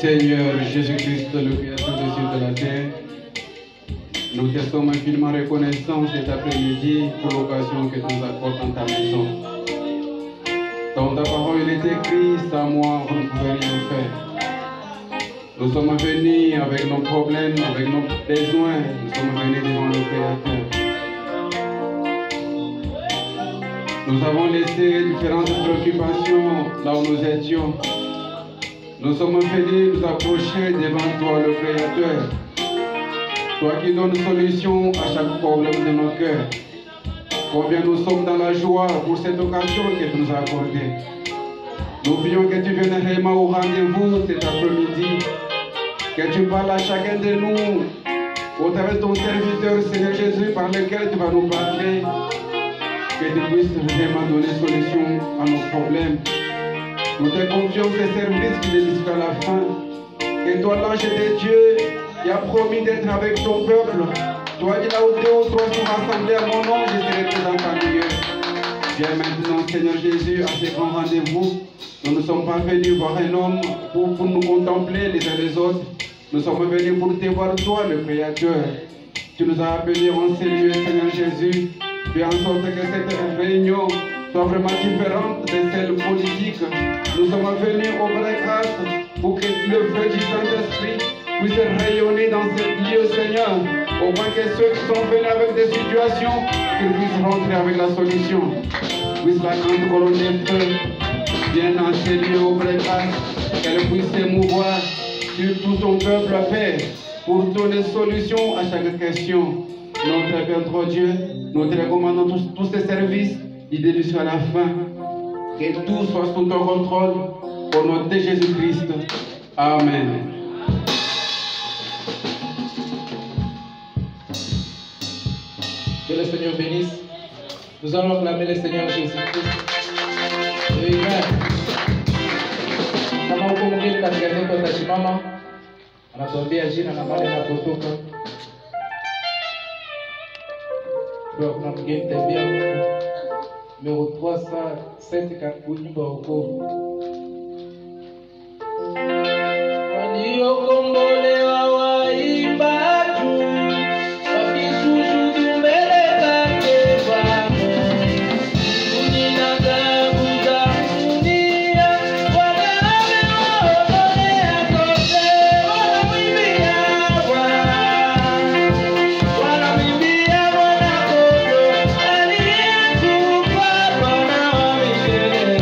Seigneur Jésus-Christ, le Créateur des cieux et de la terre, nous te sommes infiniment reconnaissants cet après-midi pour l'occasion que tu nous accordes dans ta maison. Dans ta parole, il est écrit, sans moi, vous ne pouvez rien faire. Nous sommes venus avec nos problèmes, avec nos besoins, nous sommes venus devant le Créateur. Nous avons laissé différentes préoccupations là où nous étions. Nous sommes venus nous approcher devant toi, le Créateur. Toi qui donnes solution à chaque problème de nos cœurs. Combien nous sommes dans la joie pour cette occasion que tu nous as accordée. Nous prions que tu viennes réellement au rendez-vous cet après-midi. Que tu parles à chacun de nous au travers de ton serviteur, Seigneur Jésus, par lequel tu vas nous parler. Que tu puisses vraiment donner solution à nos problèmes. Nous te confions ces services qui ne jusqu'à la fin. Et toi, l'ange de Dieu, qui a promis d'être avec ton peuple, toi qui là où deux ou trois sont rassemblés à mon nom, je serai présent parmi eux. Viens maintenant, Seigneur Jésus, à ce grand rendez-vous. Nous ne sommes pas venus voir un homme pour nous contempler les uns les autres. Nous sommes venus pour te voir, toi, le Créateur. Tu nous as appelés en ces lieux, Seigneur Jésus. Fais en sorte que cette réunion soit vraiment différente de celle politique. Nous sommes venus au vrai grâce pour que le feu du Saint-Esprit puisse rayonner dans ce lieu, Seigneur, au point que ceux qui sont venus avec des situations, qu'ils puissent rentrer avec la solution. Puisse la grande colonne de feu vienne dans ce lieu au vrai grâce, qu'elle puisse s'émouvoir sur tout son peuple, Père, pour donner solution à chaque question. Notre Père, notre Dieu, nous te recommandons tous ces services, du début jusqu'à la fin. Que tout soit sous ton contrôle, au nom de Jésus-Christ. Amen. Que le Seigneur bénisse. Nous allons acclamer le Seigneur Jésus-Christ. Amen. Kama uko mwingine katika neno utasimama, anatuambia jina na mahali anapotoka. Kuna mgeni tembea numéro 307 katika nyumba ya wokovu. Waliokombolewa waimba juu, wakisujudu mbele zake Bwana. Mbinguni na mbingu za dunia, Bwana amewaondolea kote. Wanamwimbia Bwana, wanamwimbia Mwana-Kondoo aliyekufa Bwana wa milele.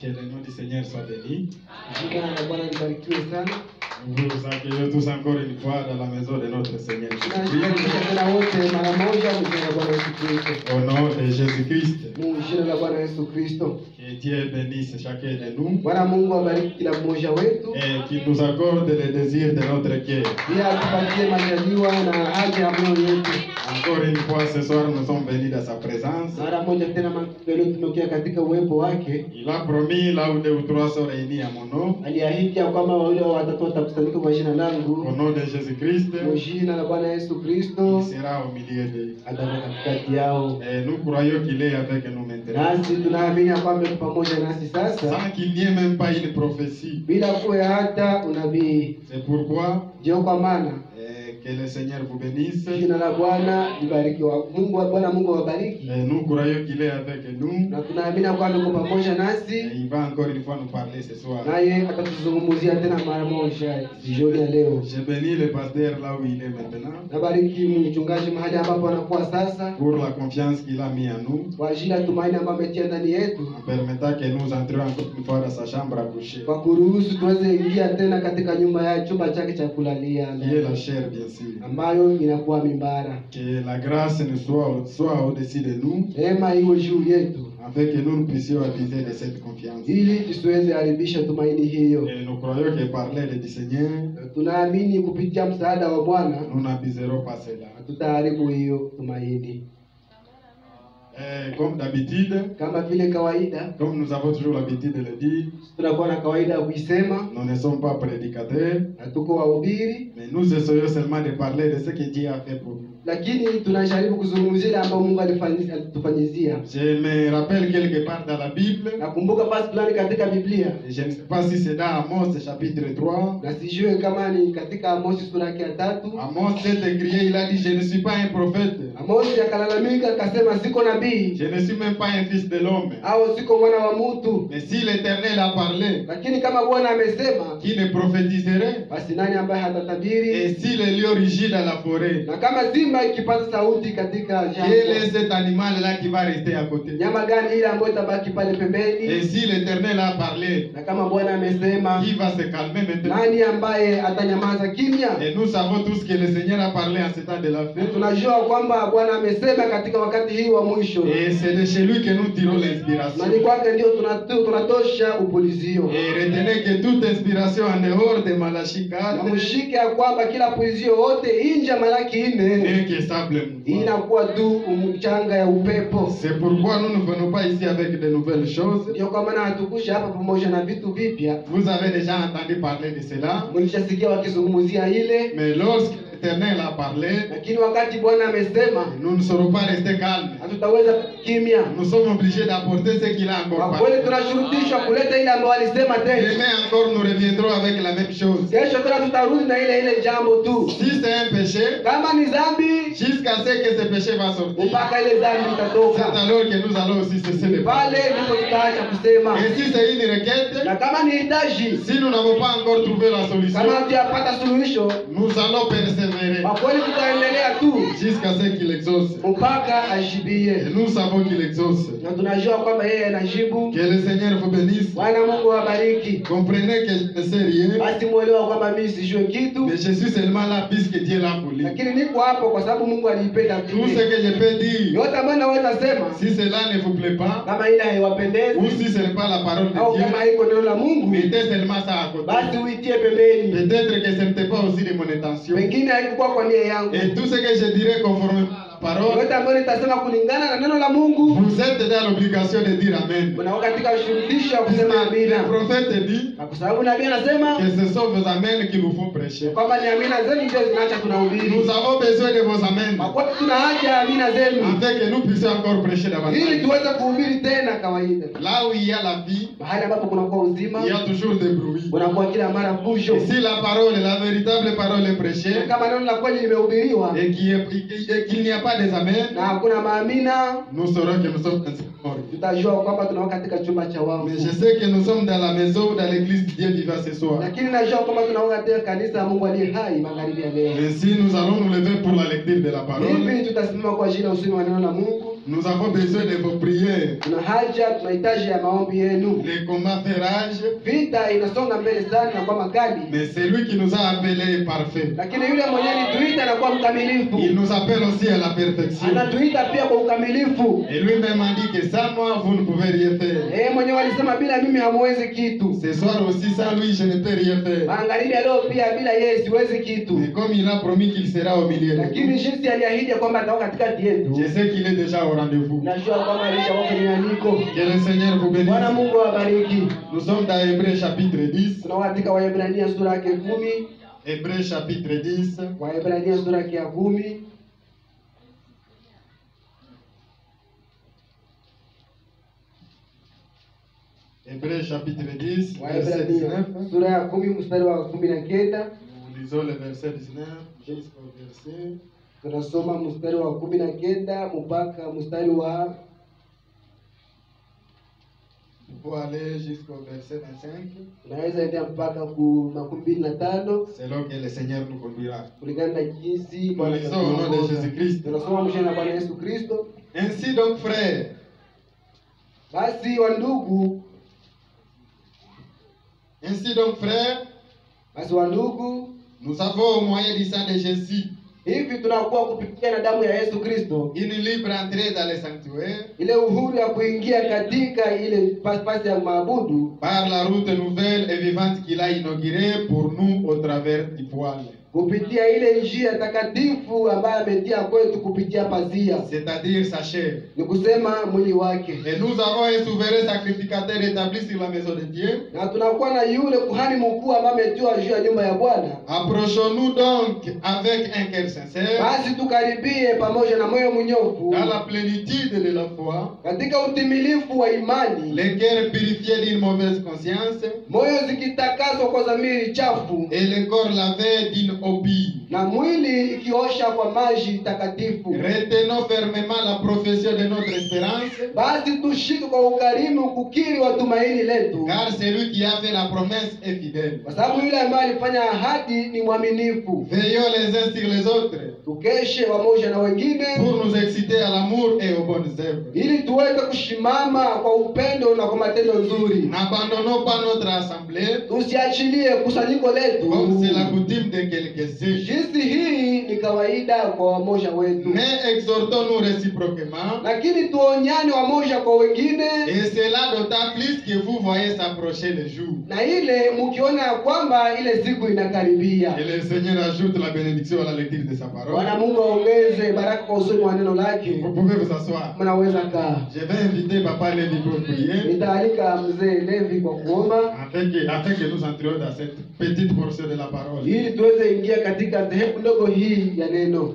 Que le nom du Seigneur soit béni. Jina la Bwana libarikiwe sana. Nous vous accueillons tous encore une fois dans la maison de notre Seigneur Jésus-Christ. Tunakaribisha tena wote mara moja kwa jina la Bwana Yesu Kristo. Au nom de Jésus-Christ. Mungu, jina la Bwana Yesu Kristo. Que Dieu bénisse chacun de nous Bwana Mungu abariki kila mmoja wetu. et qu'il nous accorde les désirs de notre cœur. Pia atupatie majaliwa na haja ya moyo wetu. Encore une fois, ce soir, nous sommes venus dans sa présence. Mara moja tena leo tumekuja katika uwepo wake. Il a promis, là où deux ou trois sont réunis à mon nom, Aliahidi ya kwamba wale watatu watakusanyika kwa jina au langu. nom de Jésus-Christ, Kwa jina la Bwana Yesu il Kristo sera au milieu d'eux. atakuwa katikati yao. Et nous croyons qu'il est avec nous maintenant. Nasi tunaamini ya kwamba yuko pamoja nasi sasa Sans qu'il n'y ait même pas une prophétie. bila kuwa hata unabii. C'est pourquoi Ndio kwa maana que le Seigneur vous bénisse. jina la Bwana libarikiwe. Mungu, Bwana Mungu awabariki. Et nous croyons qu'il est avec nous. Na tunaamini kwamba yuko pamoja Et nasi, il va encore une fois nous parler ce soir. naye atatuzungumzia tena mara moja jioni ya leo. Je bénis le pasteur là où il est maintenant Nabariki mchungaji mahali ambapo anakuwa sasa, pour la confiance qu'il a mis en nous, kwa ajili ya tumaini ambayo ametia ndani yetu, en permettant que nous entrions encore une fois dans sa chambre à coucher, kwa kuruhusu tuweze ingia tena katika nyumba ya chumba chake cha kulalia, qui est la chair bien sûr. ambayo inakuwa mimbara. Que la grâce ne soit au-dessus de nous, Neema iwe juu yetu, afin que nous puissions abuser de cette confiance. ili tusiweze haribisha tumaini hiyo. Et nous croyons que par l'aide du Seigneur, Tunaamini kupitia msaada wa Bwana nous n'abuserons pas cela. hatutaharibu hiyo tumaini. Comme d'habitude, Kama vile kawaida, comme nous avons toujours l'habitude de le dire, tunakuwa na kawaida ya kuisema, nous ne sommes pas prédicateurs, hatuko wahubiri, mais nous essayons seulement de parler de ce que Dieu a fait pour nous. lakini tunajaribu kuzungumzia ile ambayo Mungu alitufanyizia. Je me rappelle quelque part dans la Bible, Nakumbuka basi fulani katika Biblia, et je ne sais pas si c'est dans Amos chapitre 3. na sijue kama ni katika Amosi sura yake ya 3. Amos s'est écrié, il a dit, je ne suis pas un prophète, Amosi akalalamika akasema, siko nabii je ne suis même pas un fils de l'homme. au siko mwana wa mtu, Mais si l'Éternel a parlé, lakini kama Bwana amesema, qui ne prophétiserait? basi nani ambaye hatatabiri? Et si le lion rugit dans la forêt, Na kama simba ikipaza sauti katika quel est jangwa, cet animal-là qui va rester à côté? nyama gani ile ambayo itabaki pale Et pembeni? si l'Éternel a parlé, Na kama Bwana amesema, qui va se calmer maintenant? nani ambaye atanyamaza kimya? Et nous savons tous que le Seigneur a parlé en ce temps de la Na fin. tunajua kwamba Bwana amesema katika wakati hii wa mwisho, Et c'est de chez lui que nous tirons na l'inspiration. ni kwake ndio tunatosha upulizio. Et retenez que toute inspiration en dehors de Malachie Na 4 mshike ya kwamba kila pulizio yote nje ya Malaki 4 n'est que sable mouvant. inakuwa tu mchanga ya upepo. C'est pourquoi nous ne venons pas ici avec de nouvelles choses. Ndio kwa maana hatukuja hapa pamoja na vitu vipya. Vous avez déjà entendu parler de cela. Mlishasikia wakizungumzia ile, Mais lorsque l'Éternel a parlé, lakini wakati Bwana amesema, nous ne serons pas restés calmes. hatutaweza kimya. Nous sommes obligés d'apporter ce qu'il a encore Kwa kweli parlé. tunashurutishwa kuleta ile ambayo alisema tena. Demain encore, nous reviendrons avec la même chose. Kesho tena tutarudi na ile jambo tu. Si c'est un péché, Kama ni dhambi, jusqu'à ce que ce péché va sortir, mpaka ile dhambi c'est itatoka. alors que nous allons aussi cesser de parler. Pale ndipo tutaacha kusema. Et si c'est une requête, Na kama ni hitaji, si nous n'avons pas encore trouvé la solution, kama hatujapata suluhisho, nous allons persévérer kwa kweli tutaendelea tu jusqu'à ce qu'il exauce. mpaka Et ajibie. nous savons qu'il exauce. Na tunajua kwamba yeye anajibu. Que le Seigneur vous bénisse. Bwana Mungu awabariki. Comprenez que je ne sais rien, Basi muelewa kwamba mimi sijue kitu, mais je suis seulement là puisque Dieu l'a voulu. lakini niko hapo kwa sababu Mungu aliipenda Tout ce vile. que je peux dire, Yote ambayo naweza sema, si cela ne vous plaît pas, kama ile haiwapendezi ou si ce n'est pas la parole de au Dieu, kama haiko neno la Mungu, mettez seulement ça à côté. basi uitie pembeni. Peut-être que ce n'était pas aussi de mon intention. Pengine haikuwa kwa nia yangu. Et tout ce que je dirais conformément à la parole, Yote ambayo nitasema kulingana na neno la Mungu, vous êtes dans l'obligation de dire Amen. unakuwa katika shurutisho ya kusema Le amina. prophète dit Na kwa sababu nabii anasema que ce sont vos Amen qu'il vous faut prêcher. kwamba ni amina zenu ndio zinaacha tunahubiri. Nous avons besoin de vos Amen, Kwa kuwa tuna haja ya amina zenu afin que nous puissions encore prêcher ili davantage. tuweze kuhubiri tena kawaida. Là où il y a la vie, Mahali ambapo kunakuwa uzima, il y a toujours des bruits. kunakuwa kila mara fujo. Et si la parole, la véritable parole est prêchée, Kama neno la kweli limehubiriwa et qu'il n'y a pas des Amen, na hakuna maamina, nous saurons que nous sommes morts. tutajua kwamba tunakuwa katika chumba cha wafu. Mais je sais que nous sommes dans la maison ou dans l'église de Dieu vivant ce soir. Lakini najua kwamba tunakuwa katika kanisa la Mungu aliye hai magharibi ya leo. Ainsi, nous allons nous lever pour la lecture de la parole. Hivi tutasimama kwa ajili ya usemi wa neno la Mungu. Nous avons besoin de vos prières. Tunahitaji ya maombi yenu. Les combats fait rage. Vita inasonga mbele sana na kwa makali. Mais c'est lui qui nous a appelés est parfait. Lakini yule mwenye alituita na kwa mkamilifu. Il nous appelle aussi à la perfection. Anatuita pia kwa ukamilifu. Et lui-même a dit que sans moi vous ne pouvez rien faire. Mwenyewe alisema bila mimi hamwezi kitu. Ce soir aussi sans lui je ne peux rien faire. Magharibi leo pia bila yeye siwezi kitu. Et comme il a promis qu'il sera au milieu de nous. Lakini jinsi aliahidi kwamba atakuwa katikati yetu. Je sais qu'il est déjà au rendez-vous. Najua kwamba alishakuwa kwenye andiko. Que le Seigneur vous bénisse. Bwana Mungu awabariki. Nous sommes dans Hébreux chapitre 10. Tunakuwa katika Waebrania sura ya 10. Hébreux chapitre 10. Waebrania sura ya 10. Hébreux chapitre 10, verset 19. Sura ya 10 mstari wa 19. Nous lisons le verset 19 jusqu'au verset. Tunasoma mstari wa 19 mpaka mstari wa pour aller jusqu'au verset 25. Tunaweza enda mpaka ku 25 selon que le Seigneur nous conduira. Kulingana na jinsi Nous lisons au nom de Jésus-Christ. Tunasoma mjina la Bwana Yesu Kristo. Ainsi donc frères, basi wandugu, ainsi donc frères, basi wandugu, nous avons au moyen du sang de Jésus hivi tunakuwa kupitia na damu ya Yesu Kristo une libre entrée dans le sanctuaire, ile uhuru ya kuingia katika ile pasi ya maabudu par la route nouvelle et vivante qu'il a inaugurée pour nous au travers du voile, kupitia ile njia takatifu ambayo ametia kwetu kupitia pazia, c'est-à-dire sa chair. ni kusema mwili wake. Et nous avons un souverain sacrificateur établi sur la maison de Dieu. Na tunakuwa na yule kuhani mkuu ambaye ametiwa juu ya nyumba ya Bwana. Approchons-nous donc avec un cœur sincère, basi tukaribie pamoja na moyo mnyofu, dans la plénitude de la foi, katika utimilifu wa imani, les cœurs purifiés d'une mauvaise conscience, moyo zikitakaswa kwa dhamiri chafu, et le corps lavé d'une obie, na mwili ikiosha kwa maji takatifu. retenons fermement la profession de notre espérance, basi tushike kwa ukarimu kukiri wa tumaini letu, car celui qui a fait la promesse est fidèle. kwa sababu yule ambaye alifanya ahadi ni mwaminifu. Veillons les uns sur les autres, Tukeshe pamoja na wengine pour nous exciter à l'amour et aux bonnes œuvres. ili tuweze kushimama kwa upendo na kwa matendo nzuri. N'abandonnons pas notre assemblée, Tusiachilie kusanyiko letu comme c'est la coutume de quelques-uns, jinsi hii ni kawaida kwa wamoja wetu, mais exhortons-nous réciproquement, lakini tuonyane wamoja kwa wengine, et cela d'autant plus que vous voyez s'approcher le jour. na ile mkiona ya kwamba ile siku inakaribia. Et le Seigneur ajoute la bénédiction à la lecture de sa parole. Bwana Mungu aongeze baraka kwa usomi wa neno lake. Vous pouvez vous asseoir. Mnaweza kaa. Je vais inviter Papa Lévi pour prier, Nitaalika mzee Levi kwa kuomba afin que nous entrions dans cette petite portion de la parole. ili tuweze ingia katika sehemu ndogo hii ya neno.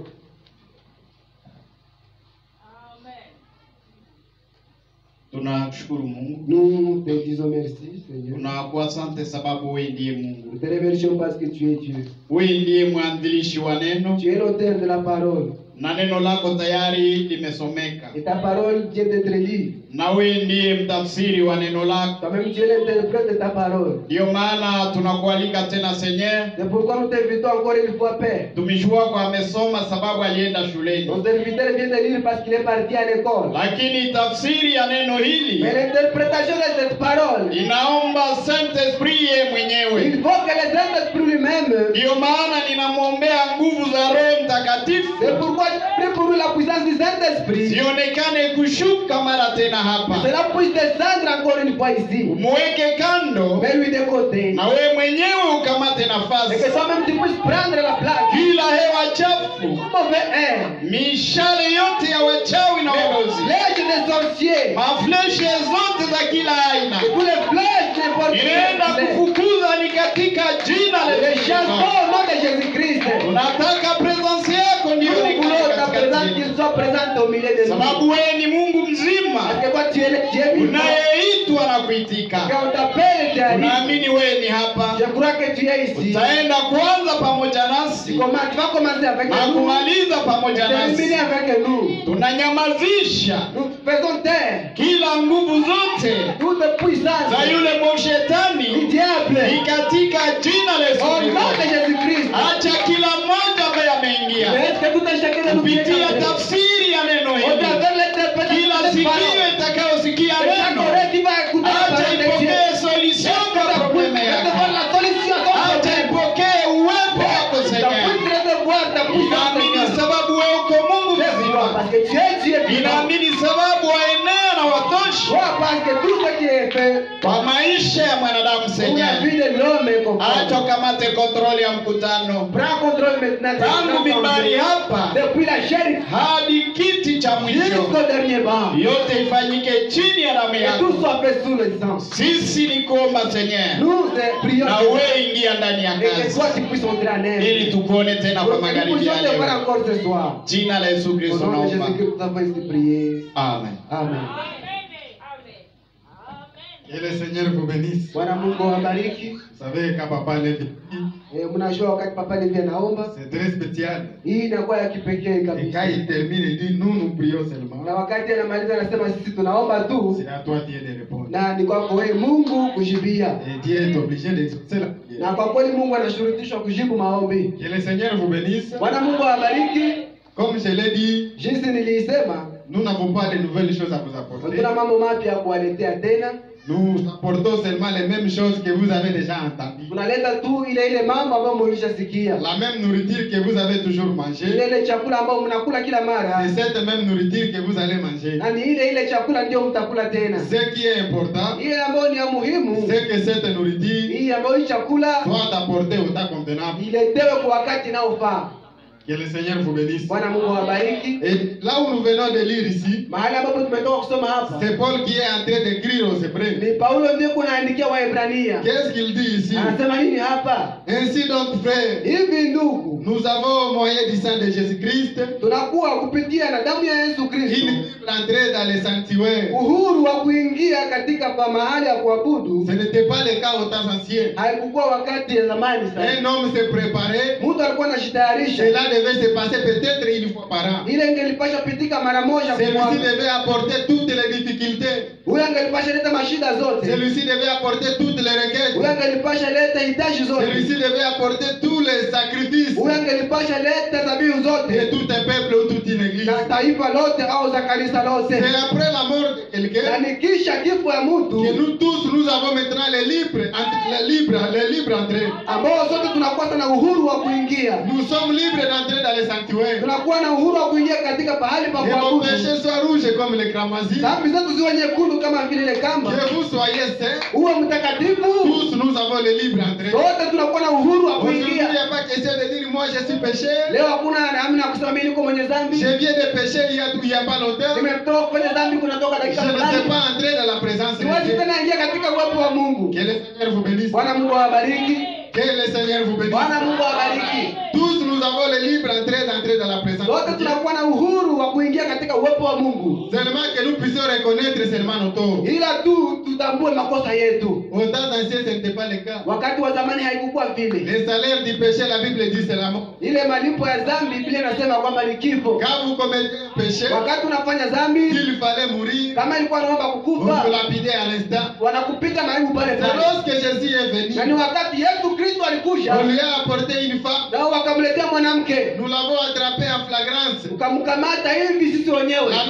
Tunashukuru Mungu. Nous te disons merci, Seigneur. Tunakuwa asante sababu wewe ndiye Mungu. Nous te remercions parce que tu es Dieu. Wewe ndiye mwanzilishi wa neno Tu es l'auteur de la parole. na neno lako tayari limesomeka. Et ta parole vient d'être lue. Na wewe ndiye mtafsiri wa neno lako. Toi-même, tu es l'interprète de ta parole. Ndio maana tunakualika tena Seigneur. C'est pourquoi nous t'invitons encore une fois, Père. Tumejua kwa amesoma sababu alienda shuleni. Nos invités viennent de lire parce qu'il est parti à l'école. Lakini tafsiri ya neno hili Mais l'interprétation de cette parole, inaomba Saint-Esprit yeye il mwenyewe. faut que le Saint-Esprit lui-même. Ndio maana ninamwombea nguvu za Roho Mtakatifu C'est pourquoi je prie pour lui la puissance du Saint-Esprit. zionekane kushuka mara tena hapa. Cela puisse descendre encore une fois ici. Umweke kando Mets lui de côté. na wewe mwenyewe ukamate Et que nafasi. toi-même tu puisses prendre la place. Kila hewa chafu, Mauvais air. mishale yote ya wachawi na warozi, L'âge des sorciers. mafleshe zote za kila aina Et tous les flèches n'importe inaenda kufukuza ni katika jina la les Yesu. chansons au nom de Jésus-Christ. Tunataka presence yako ndio Nous voulons ta présence katikati qu'il yetu. soit présente au milieu de nous. Sababu wewe ni Mungu mzima Parce que toi tu es le Dieu vivant. unayeitwa na kuitika. Quand on t'appelle, tu arrives. Tunaamini wewe ni hapa. Je crois que tu es ici. Utaenda kwanza pamoja nasi Tu vas commencer avec na nous. kumaliza pamoja nasi. Terminer avec nous. Tunanyamazisha Nous faisons taire kila nguvu zote toute puissance za yule du moshetani diable. ni katika jina la Yesu Au nom de Kristo. Jésus-Christ. Acha kila mmoja ambaye ameingia Est-ce que tout un chacun de nous kupitia tafsiri ya neno au hili travers l'interprétation kwa maisha ya mwanadamu pour la Seigneur. vie de l'homme est conforme. Acha ukamate kontroli ya mkutano. Prends contrôle maintenant de Tangu mimbari hapa depuis la chair hadi kiti cha mwisho, jusqu'au dernier banc. yote ifanyike chini ya damu Et yako. tout soit fait sous le sang. Sisi ni kuomba Seigneur, Nous prions na wewe ingia ndani ya et que kazi toi tu puisses entrer en œuvre. ili tukuone tena kwa Nous magharibi puissions ya te voir leo. encore ce soir. Jina la Yesu Au Kristo nom de naomba. Jésus-Christ, nous avons ainsi prié. Amen. Amen. Que le Seigneur vous bénisse. Bwana Mungu awabariki. Vous savez, quand papa lève les pieds, Mnajua wakati Papa Levi anaomba, c'est très spécial. hii inakuwa ya kipekee Et quand kabisa. il termine, il dit nous, nous prions seulement. Na wakati anamaliza anasema sisi tunaomba tu, C'est à toi, Dieu, de répondre. na ni kwako wewe Mungu kujibia. Et Dieu est obligé d'exaucer la prière. Na kwa kweli Mungu anashurutishwa kujibu maombi. Que le Seigneur vous bénisse. Bwana Mungu awabariki. Comme je l'ai dit, Jinsi nilisema, nous n'avons pas de nouvelles choses à vous apporter. hatuna mambo mapya ya kuwaletea tena. Nous apportons seulement les mêmes choses que vous avez déjà entendues. Tunaleta tu ile mambo ambayo mlishasikia. La même nourriture que vous avez toujours mangée, Ile chakula ambayo mnakula kila mara. c'est cette même nourriture que vous allez manger. Na ni ile chakula ndio mtakula tena. Ce qui est important, Ile ambayo ni ya muhimu, c'est que cette nourriture hii ambayo hii chakula soit apportée au temps convenable. iletewe kwa wakati unaofaa. Que le Seigneur vous bénisse. Bwana Mungu awabariki. Et là où nous venons de lire ici, Mahali ambapo tumetoka kusoma hapa, c'est Paul qui est en train d'écrire aux Hébreux. ni Paulo ndiye kunaandikia Waebrania. Qu'est-ce qu'il dit ici? Anasema nini hapa? Ainsi donc, frères, Hivi ndugu, nous avons au moyen du sang de Jésus-Christ tunakuwa kupitia na damu ya Yesu une Kristo libre entrée dans les sanctuaires. uhuru wa kuingia katika pa mahali ya kuabudu. Ce n'était pas le cas au temps ancien. Haikukuwa wakati ya zamani Un sana. homme se préparait, Mtu alikuwa anajitayarisha, cela devait se passer peut-être une fois par an. ile ingelipasha pitika mara moja kwa Celui-ci mwaka. devait apporter toutes les difficultés. Huyo angelipasha leta mashida zote. Celui-ci devait apporter toutes les requêtes. Huyo angelipasha leta hitaji zote. Celui-ci devait apporter tous les sacrifices Huyo angelipasha leta dhabihu de zote tout un peuple ou toute une église. na taifa lote au za kanisa lote. C'est après la mort de Na quelqu'un ni kisha kifo ya mtu que nous tous, nous avons maintenant les libres entrées. ambao sote tunakuwa na uhuru wa kuingia. Nous sommes libres d'entrer dans les sanctuaires. Tunakuwa na uhuru wa kuingia katika pahali pa Que nos kuabudu. péchés soient rouges comme les cramoisis. Dhambi zetu ziwe nyekundu kama vile ile kamba. Que vous soyez saints. Uwe mtakatifu. Tous nous avons les libres entrées. Sote tunakuwa na uhuru wa Aujourd'hui, il kuingia. n'y a pas question de dire moi je suis péché. Leo hakuna namna ya kusema mimi niko mwenye dhambi. Je viens de pécher il y a pas longtemps. Nimetoka kwenye dhambi kunatoka Je dakika ne sais fulani. pas entrer dans la présence de Siwezi Dieu. tena ingia katika uwepo wa Mungu. Que le Seigneur vous bénisse. Bwana Mungu awabariki. Que le Seigneur vous bénisse. Bwana Mungu awabariki. Tous nous avons les libres entrées d'entrer dans la présence Wote de Dieu. tunakuwa na uhuru wa kuingia katika uwepo wa Mungu. Seulement que nous puissions reconnaître seulement nos torts. Ila tu tutambue makosa yetu. Au temps ancien, ce n'était pas le cas. Wakati wa zamani haikukuwa vile. Le salaire du péché, la Bible dit, c'est la mort. Ile malipo ya dhambi Biblia inasema kwamba ni kifo. Quand vous commettez un péché, Wakati unafanya dhambi, s'il fallait mourir, kama ilikuwa naomba on kukufa, vous lapidait à l'instant. wanakupiga na aibu pale C'est pale. lorsque Jésus est Na ni venu, wakati Yesu Kristo alikuja, on lui a apporté une femme. nao wakamletea mwanamke, Nous l'avons attrapée en flagrance. ukamkamata hivi sisi wenyewe. La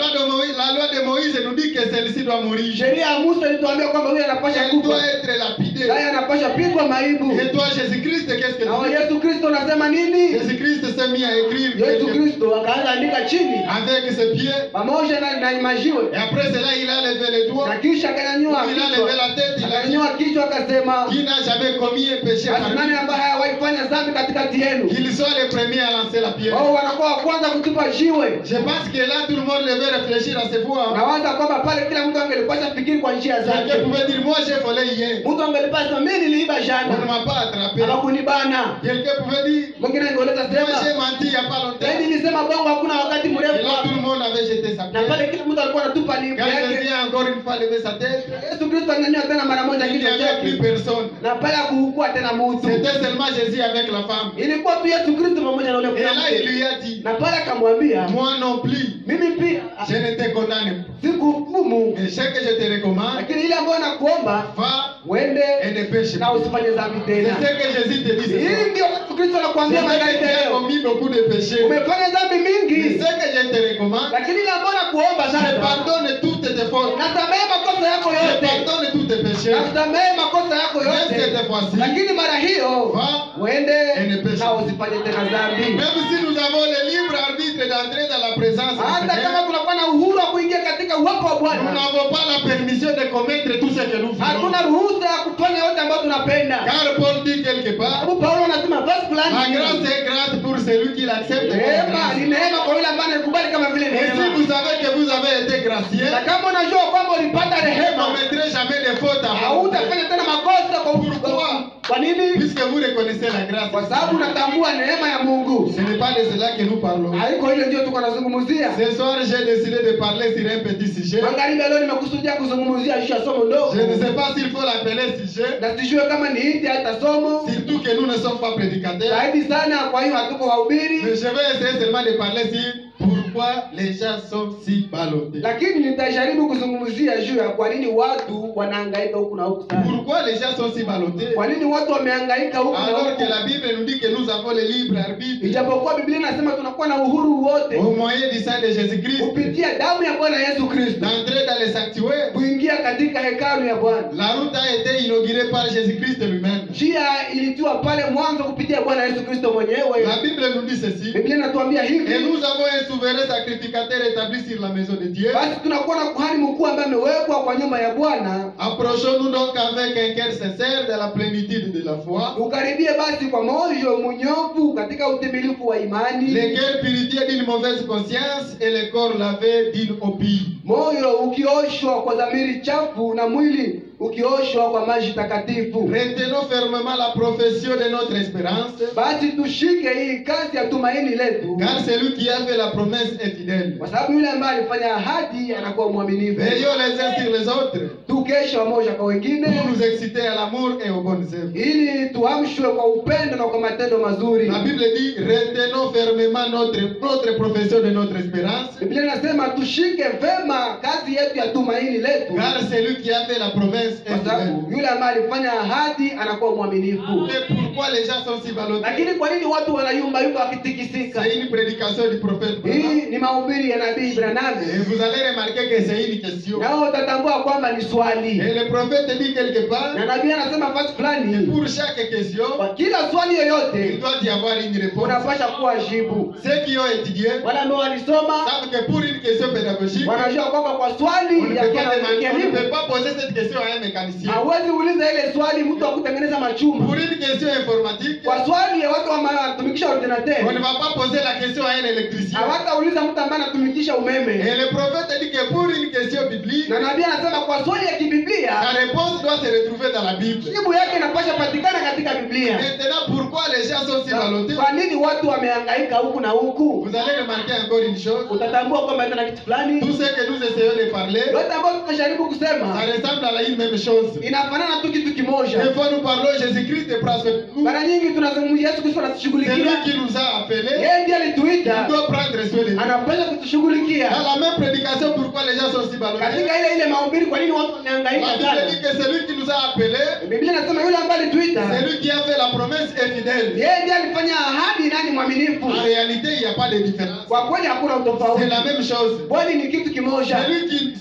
loi de Moïse nous dit que celle-ci doit mourir. Sheria ya Musa ilituambia kwamba huyu anapasha Elle kufa, doit être lapidée. naye anapasha pigwa maibu. Et toi, Jésus-Christ, qu'est-ce que Na tu dis? Yesu Kristo anasema nini? Jésus-Christ s'est mis à écrire Yesu Kristo akaanza andika chini avec ses pieds. pamoja na majiwe, Et après cela, il a levé les doigts. na kisha akanyanyua Il a levé kichwa, la tête. Il a dit akanyanyua kichwa akasema, qui n'a jamais commis un péché basi parmi nani vous, ambaye hawahi fanya dhambi katikati yenu? qu'il soit le premier à lancer la pierre. Wao wanakuwa wa kwanza kutupa jiwe. Je pense que là, tout le monde devait réfléchir à ses voies. Nawaza kwamba pale kila mtu angelipasha fikiri kwa njia Quelqu'un zake. pouvait dire, moi j'ai volé hier. Mtu angelipasha mimi niliiba On ne jana, m'a pas attrapé. hawakunibana. Quelqu'un pouvait dire, Mwingine angeoleza moi j'ai sema, menti il n'y a pas longtemps. mimi nilisema bongo hakuna wakati Et mrefu. là, tout le monde avait jeté sa Na pierre. pale kila mtu alikuwa anatupa libu Quand Jésus yake. a encore une fois levé sa tête, Yesu Kristo anyanyua tena mara moja il n'y kichwa avait plus chake. personne. Na pale hakukuwa tena mtu. C'était seulement Jésus avec la femme. Ilikuwa tu Yesu Kristo pamoja na yule Et là, il mwanamke. lui a dit, Na pale akamwambia, moi non plus, mimi pia je ne te condamne pas. sikuhukumu, Mais ce que je te recommande, lakini ile ambayo nakuomba va uende et ne pêche na pas. usifanye dhambi C'est tena. ce que Jésus te dit ce soir. Hii ndio Yesu Kristo C'est anakuambia vrai magari que tu as leo. commis beaucoup de péchés. Umefanya dhambi Mais mingi, ce que je te recommande, lakini ile ambayo nakuomba je sasa, pardonne toutes tes fautes. nasamehe makosa yako Je yote, pardonne tous tes péchés. nasamehe makosa yako Même yote, cette fois-ci, lakini mara hiyo va. uende Et ne pêche na pas. usifanye tena dhambi. Même si nous avons le libre arbitre d'entrer dans la présence du Hata kama Seigneur, tunakuwa na uhuru wa kuingia katika katika uwepo wa Nous Bwana. n'avons pas la permission de commettre tout ce que nous voulons. Hatuna ruhusa ya kufanya yote ambayo tunapenda. Car Paul dit quelque part, Sababu Paulo anasema verse la fulani, grâce est grâce pour celui qui l'accepte comme neema grâce. ni neema kwa yule ambaye anakubali kama vile Et si neema. vous savez que vous avez été gracié, Na kama unajua kwamba ulipata vous ne rehema, commettrez jamais de faute à vous. hautafanya tena makosa kwa Pourquoi? Kwa nini? Puisque vous reconnaissez la grâce. Kwa sababu unatambua neema ya Mungu. Ce n'est pas de cela que nous parlons. Haiko hilo ndio tuko nazungumzia. Ce soir, j'ai décidé de parler sur un petit sujet. Magharibi leo nimekusudia kuzungumzia juu ya somo ndogo. Je ne sais pas s'il faut l'appeler sujet, Na sijue kama ni hiti hata somo. surtout que nous ne sommes pas prédicateurs. Zaidi sana kwa hiyo hatuko wahubiri. Mais je vais essayer seulement de parler sur pourquoi les gens sont si ballottés. Lakini nitajaribu kuzungumzia juu ya kwa nini watu wanahangaika huku na huku sana. Pourquoi les gens sont si ballottés? Kwa nini watu wamehangaika huku na Alors que huku? la Bible nous dit que nous avons le libre arbitre Ijapokuwa Biblia inasema tunakuwa na uhuru wote au moyen du sang de Jésus-Christ kupitia damu ya Bwana Yesu Kristo d'entrer dans le sanctuaire. kuingia katika hekalu ya Bwana. La route a été inaugurée par Jésus-Christ lui-même. Njia ilitiwa pale mwanzo kupitia Bwana Yesu Kristo mwenyewe. La Bible nous dit ceci. Biblia inatuambia Et hivi. nous avons un souverain sacrificateur établi sur la maison de Dieu. Basi tunakuwa na kuhani mkuu ambaye amewekwa kwa nyumba ya Bwana. Approchons-nous donc avec un cœur sincère de la plénitude de la foi. Ukaribie basi kwa moyo mnyofu katika utimilifu wa imani. Le cœur purifié d'une mauvaise conscience et le corps lavé d'une opie. Moyo ukioshwa kwa dhamiri chafu na mwili ukioshwa kwa maji takatifu. Retenons fermement la profession de notre espérance, Basi tushike hii kazi ya tumaini letu, car celui qui a fait la promesse est fidèle. kwa sababu yule ambaye alifanya ahadi anakuwa mwaminifu. Veillons les uns sur les autres Tukeshe wamoja kwa wengine pour nous exciter à l'amour et aux bonnes œuvres. ili tuamshwe kwa upendo na kwa matendo mazuri. La Bible dit, retenons fermement notre profession de notre espérance, Biblia inasema tushike vema kazi yetu ya tumaini letu, car celui qui a fait la promesse est kwa sababu fidèle. yule ambaye alifanya ahadi anakuwa mwaminifu. Et pourquoi les gens sont si ballottés? Lakini kwa nini watu wanayumba yumba wakitikisika? C'est une prédication du prophète Branham. Hii ni mahubiri ya nabii Branham. Et vous allez remarquer que c'est une question. Nao utatambua kwamba ni swali. Et le prophète dit quelque part, Na nabii anasema fasi fulani, pour chaque question, kwa kila swali il yoyote doit y avoir une réponse. unapasha kuwa jibu. Ceux qui ont étudié Wale ambao walisoma savent que pour une question pédagogique, wanajua kwamba kwa on swali ne ya peut pas demander, on ne kielimu peut pas poser cette question à un mécanicien. hawezi uliza ile swali mtu wa kutengeneza machuma. Pour une question informatique, Kwa swali ya watu wanatumikisha on ne ordinateur va pas poser la question à un électricien. hawatauliza mtu ambaye anatumikisha umeme. Et le prophète dit que pour une question biblique, Na nabii anasema kwa swali ya kibiblia la réponse doit se retrouver dans la Bible. jibu yake inapasha patikana katika Biblia. Maintenant, pourquoi les gens sont si ballottés? Kwa nini watu wamehangaika huku na huku? Vous allez remarquer encore une chose. Utatambua kwamba tena kitu fulani Tout ce que nous essayons de parler, yote ambayo tunajaribu ça kusema ressemble à la une même chose. inafanana tu kitu kimoja. Des fois, nous parlons Jésus-Christ de prendre nous. Mara nyingi tunazungumzia Yesu Kristo C'est anatushughulikia. lui qui nous a appelés. Yeye ndiye Il alituita, doit prendre soin de nous. anapaswa kutushughulikia. Dans la même prédication, pourquoi les gens sont si ballottés? Katika ile mahubiri, kwa nini watu La wamehangaika Bible sana? dit que celui qui nous a appelés, Biblia inasema yule ambaye alituita, celui qui a fait la promesse est fidèle. yeye ndiye alifanya ahadi, nani mwaminifu. En réalité, il n'y a pas de différence. Kwa kweli hakuna C'est utofauti, la même chose. kwani ni kitu kimoja.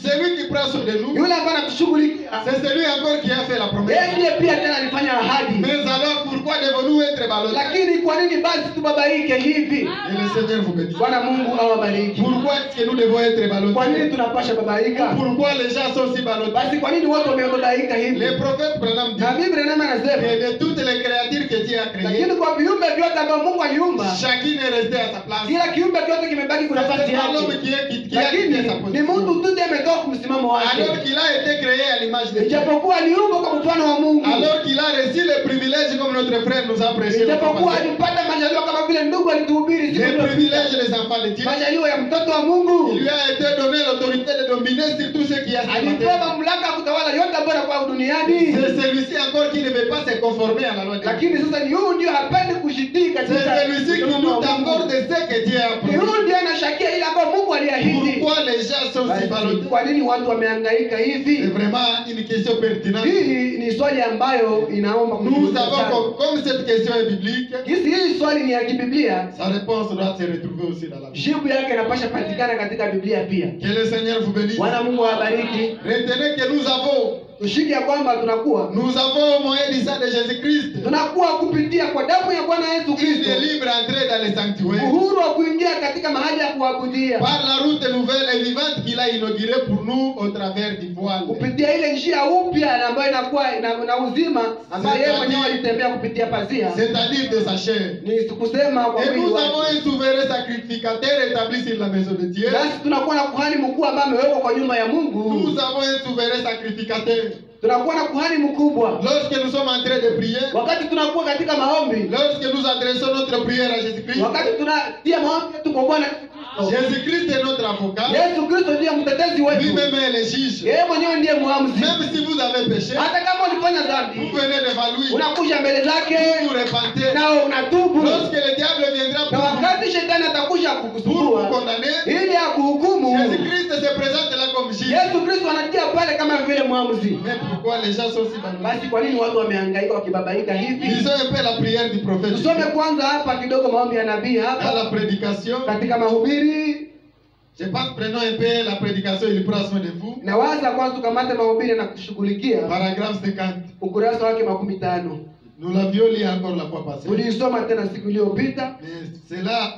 Celui qui prend soin de nous, Yule ambaye anatushughulikia, c'est celui encore qui a fait la yeye promesse. ndiye pia tena alifanya ahadi. Mais alors, pourquoi devons-nous être ballottés? Lakini kwa nini basi tubabaike hivi? Et le Seigneur vous bénisse. Bwana Mungu awabariki. Pourquoi est-ce que nous devons être Kwa nini ballottés? tunapasha babaika? Pourquoi les gens sont si ballottés? Basi kwa nini watu wamebabaika hivi? Le prophète Branham dit Na Biblia inasema que de toutes les créatures que Dieu a créées, lakini kwa viumbe vyote ambavyo Mungu aliumba, chacune est restée à sa place. kila kiumbe kyote kimebaki kwa nafasi C'est pas l'homme yake. qui a quitté Lakini sa ni position. Mungu tu ndiye ametoka kumsimamo Alors wake. qu'il a été créé à l'image de Dieu. Ijapokuwa aliumbwa kwa mfano wa Mungu. Alors qu'il a reçu le privilège comme notre frère nous a prêché. Ijapokuwa alipata majaliwa kama vile ndugu alituhubiri siku Les iliyopita. privilèges des enfants de Dieu. Majaliwa ya mtoto wa Mungu. Il lui a été donné l'autorité de dominer sur tout ce qui a Alipewa mamlaka ya kutawala yote ambayo yanakuwa duniani. C'est celui-ci encore qui ne veut pas se conformer à la loi de Dieu. Lakini sasa ni huyu ndio hapendi kujitii C'est katika celui-ci qui doute encore de ce que Dieu a ni promis. huyu ndio anashakia ile ambayo Mungu aliahidi. Pourquoi les gens sont si Basi, ballottés? kwa nini watu wamehangaika C'est hivi? vraiment une question pertinente. Hii ni swali ambayo inaomba Nous kujiuliza savons sana. comme cette question est biblique, Jinsi hii swali ni ya kibiblia, sa réponse doit se retrouver aussi dans la Bible. jibu yake inapasha patikana katika Biblia pia. Que le Seigneur vous bénisse. Bwana Mungu awabariki. Retenez que nous avons tushike ya kwamba tunakuwa nous avons au moyen du sang de Jésus-Christ tunakuwa kupitia kwa damu ya Bwana Yesu une Kristo libre entrée dans les sanctuaires. uhuru wa kuingia katika mahali ya kuabudia Par la route nouvelle et vivante qu'il a inaugurée pour nous au travers du voile. kupitia ile njia upya ambayo inakuwa na uzima ambayo yeye mwenyewe alitembea kupitia pazia, C'est-à-dire de sa chair. ni kusema kwa Et mwili nous avons wake. un souverain sacrificateur établi sur la maison de Dieu. Basi tunakuwa na kuhani mkuu ambaye amewekwa kwa nyumba ya Mungu. Nous avons un souverain sacrificateur. Tunakuwa na kuhani mkubwa Lorsque nous sommes en train de prier, wakati tunakuwa katika maombi, lorsque nous adressons notre prière à Jésus-Christ, wakati tunatia maombi yetu kwa Bwana Jésus-Christ est notre avocat. Yesu Kristo ndiye mtetezi wetu, Lui-même est le juge. yeye mwenyewe ndiye muamuzi. Même si vous avez péché, Hata kama ulifanya vous dhambi, venez devant lui. unakuja mbele zake Vous vous repentez. na unatubu, Lorsque le diable viendra na pour wakati shetani atakuja vous kukusumbua condamner, ili akuhukumu, Jésus-Christ se présente là comme juge. Yesu Kristo anatia pale kama vile muamuzi. Mais pourquoi les gens sont si malheureux? Basi kwa nini watu wamehangaika wakibabaika hivi? Lisons un peu la prière du prophète. Tusome kwanza hapa kidogo maombi ya nabii Dans hapa la prédication, katika mahubiri. je pense, prenons un peu la prédication, il prend soin de vous. Na waza kwanza tukamate mahubiri na kushughulikia Paragraphe 50. ukurasa wake 15. Nous l'avions lu encore la fois passée. Tuliisoma tena siku iliyopita, Mais cela,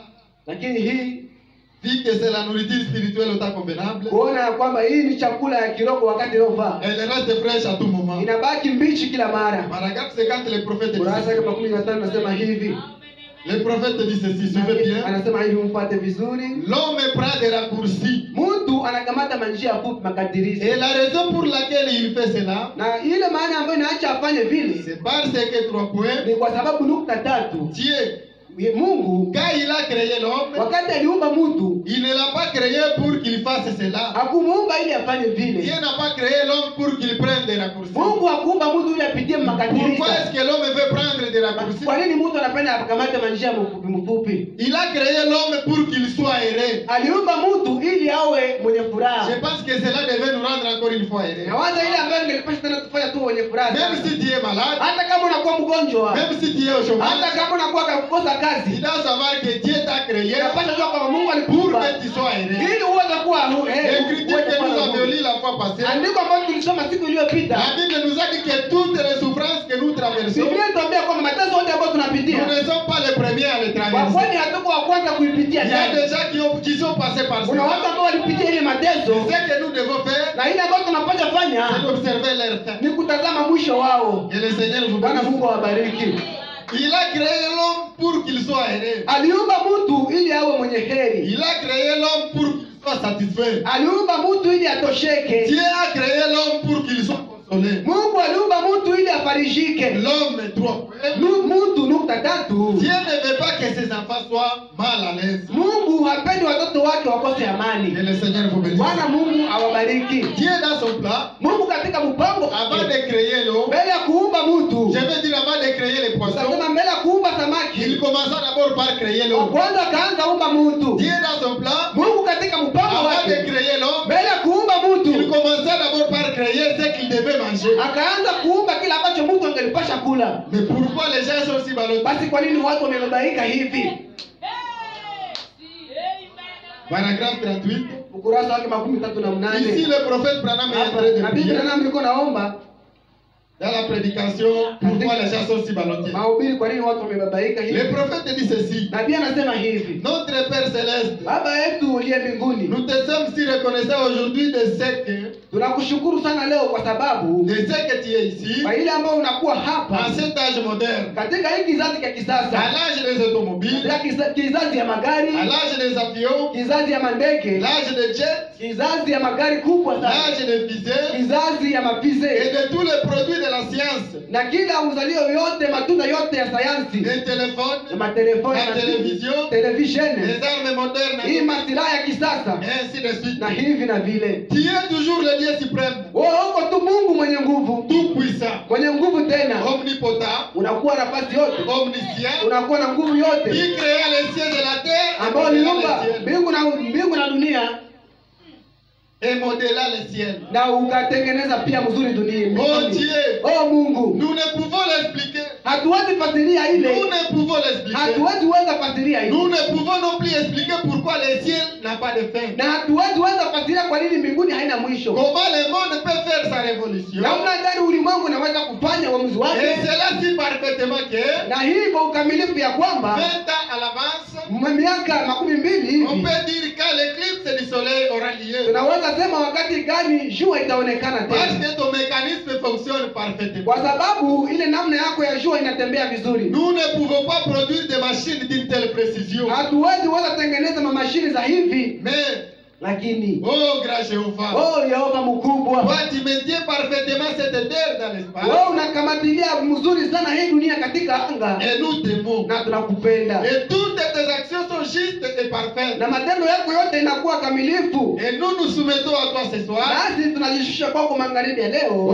lakini hii dit que c'est la nourriture spirituelle au temps convenable, kuona ya kwamba hii ni chakula ya kiroho wakati unaofaa, elle reste fraîche à tout moment. inabaki mbichi kila mara. Paragraphe 50, le prophète dit Ukurasa wake ceci. 15 nasema hivi, Le prophète dit ceci, suivez bien. anasema hivi, mpate vizuri. L'homme prend des raccourcis. Mtu anakamata manjia fupi makadirizi, Et la raison pour laquelle il fait cela, na ile maana ambayo inaacha afanye vile c'est parce que 3 points, ni kwa sababu nukta tatu. Dieu, Mungu quand il a créé l'homme, wakati aliumba mtu il ne l'a pas créé pour qu'il fasse cela. hakumuumba ili afanye Dieu vile. n'a pas créé l'homme pour qu'il prenne des raccourcis. Mungu hakuumba mtu ili apitie makadirizi. Pourquoi est-ce que l'homme veut prendre des raccourcis? Kwa nini mtu anapenda akamate manjia mfupi? Il a créé l'homme pour qu'il soit heureux. Aliumba mtu ili awe mwenye furaha. Je pense que cela devait nous rendre encore une fois heureux. Na waza ile ambayo ingelipasha tena tufanya tu wenye furaha. Même si tu es malade, Hata kama unakuwa mgonjwa, même si tu es au chômage, hata kama unakuwa kukosa tu kazi, dois savoir que Dieu t'a créé unapaswa kujua kwamba Mungu pour alikuumba que tu sois heureux. ili uweze kuwa L'écriture que nous avions lu la fois passée, Andiko ambalo tulisoma siku iliyopita, la Bible nous a dit que toutes les souffrances que nous traversons, Biblia inatuambia kwamba mateso yote ambayo nous tunapitia, ne sommes pas les premiers à les kwa traverser. kweli hatuko wa kwanza kuipitia Il y a jana. des gens qui sont passés par Kuna watu cela. ambao walipitia ile mateso, Ce que nous devons faire, na ile ambayo tunapaswa c'est fanya d'observer leur fin. ni kutazama mwisho wao. Que le Seigneur vous Bwana bénisse. Mungu awabariki. Il a créé l'homme pour qu'il soit heureux. Aliumba mtu ili awe mwenye heri. Il a créé l'homme pour qu'il soit satisfait. Aliumba mtu ili atosheke. Dieu a créé l'homme pour qu'il soit consolé. Mungu aliumba mtu ili afarijike. L'homme est 3 points. Mtu nukta tatu. Dieu ne veut pas que ses enfants soient mal à l'aise. Mungu hapendi watoto wake wakose amani. Que le Seigneur vous bénisse. Bwana Mungu awabariki. Dieu dans son plan, Mungu katika mpango avant de créer l'eau, mbele ya kuumba mtu, je veux dire avant de créer les poissons, tunasema mbele ya kuumba il samaki, commença d'abord par créer l'eau. kwanza akaanza umba mtu. Dieu dans son plan, Mungu katika mpango avant de wake créer l'homme, mbele ya kuumba il mtu commença d'abord par créer ce qu'il devait manger. akaanza kuumba kila ambacho mtu angelipasha kula. Mais pourquoi les gens sont si malheureux? Basi kwa nini watu wamebabaika hivi? Paragraphe 38. Ukurasa wake 38. Ici, le prophète Branham est en train de Na Biblia prier. nami niko naomba Dans la prédication, pourquoi les gens sont si ballottés. mahubiri, kwa nini watu wamebabaika Le hivi? prophète dit ceci. Nabii anasema hivi: Notre Père Céleste, Baba yetu uliye mbinguni, nous te sommes si reconnaissants aujourd'hui de tunakushukuru sana leo kwa sababu ce que tu es ici, kwa ile ambayo unakuwa en hapa cet âge moderne, katika hii kizazi cha à kisasa, l'âge des automobiles, katika kizazi ya magari, à l'âge des avions, kizazi ya mandege, l'âge des jets, kizazi ya magari kubwa sana, l'âge des fusées kizazi ya et mafize de tous les produits de la science, na kila uzalio yote, matunda yote ya sayansi, les téléphones, na matelefoni, la télévision, televisheni, les armes modernes, hii masilaha ya kisasa et ainsi de suite. na hivi na vile. Tu es toujours le Dieu suprême, Wewe uko tu Mungu mwenye nguvu, tout puissant, mwenye nguvu tena, omnipotent, unakuwa nafasi yote, omniscient, unakuwa na nguvu yote, qui créa les cieux et la terre, ambao et uliumba modela les cieux, mbingu na dunia et modela les cieux. na ukatengeneza pia mzuri dunia. Oh Dieu, Oh Mungu, nous ne pouvons l'expliquer. hatuwezi fasiria Nous ile, ne pouvons l'expliquer. hatuwezi weza fasiria Nous ile, ne pouvons non plus expliquer pourquoi le ciel n'a pas de fin. na hatuwezi weza fasiria kwa nini mbinguni haina mwisho. Comment le monde peut faire sa révolution. Namna gani ulimwengu unaweza kufanya uamuzi Et wake, cela si parfaitement que na hii kwa ukamilifu ya 20 kwamba ans à l'avance, miaka 12 on hivi peut dire quand l'éclipse du soleil aura lieu. tunaweza sema wakati gani jua itaonekana Parce tena, que ton mécanisme fonctionne parfaitement. kwa sababu ile namna yako ya jua inatembea vizuri. Nous ne pouvons pas produire des machines d'une telle précision. Hatuwezi weza tengeneza mamashini za hivi, Mais, lakini oh grand Jéhovah, oh Yehova mkubwa, toi tu maintiens parfaitement cette terre dans l'espace. wewe unakamatilia mzuri sana hii dunia katika anga, Et nous t'aimons. na tunakupenda, Et toutes tes actions sont justes et parfaites. na matendo yako yote inakuwa kamilifu. Et nous nous soumettons à toi ce soir. Nasi tunajishusha kwako magharibi ya Au leo,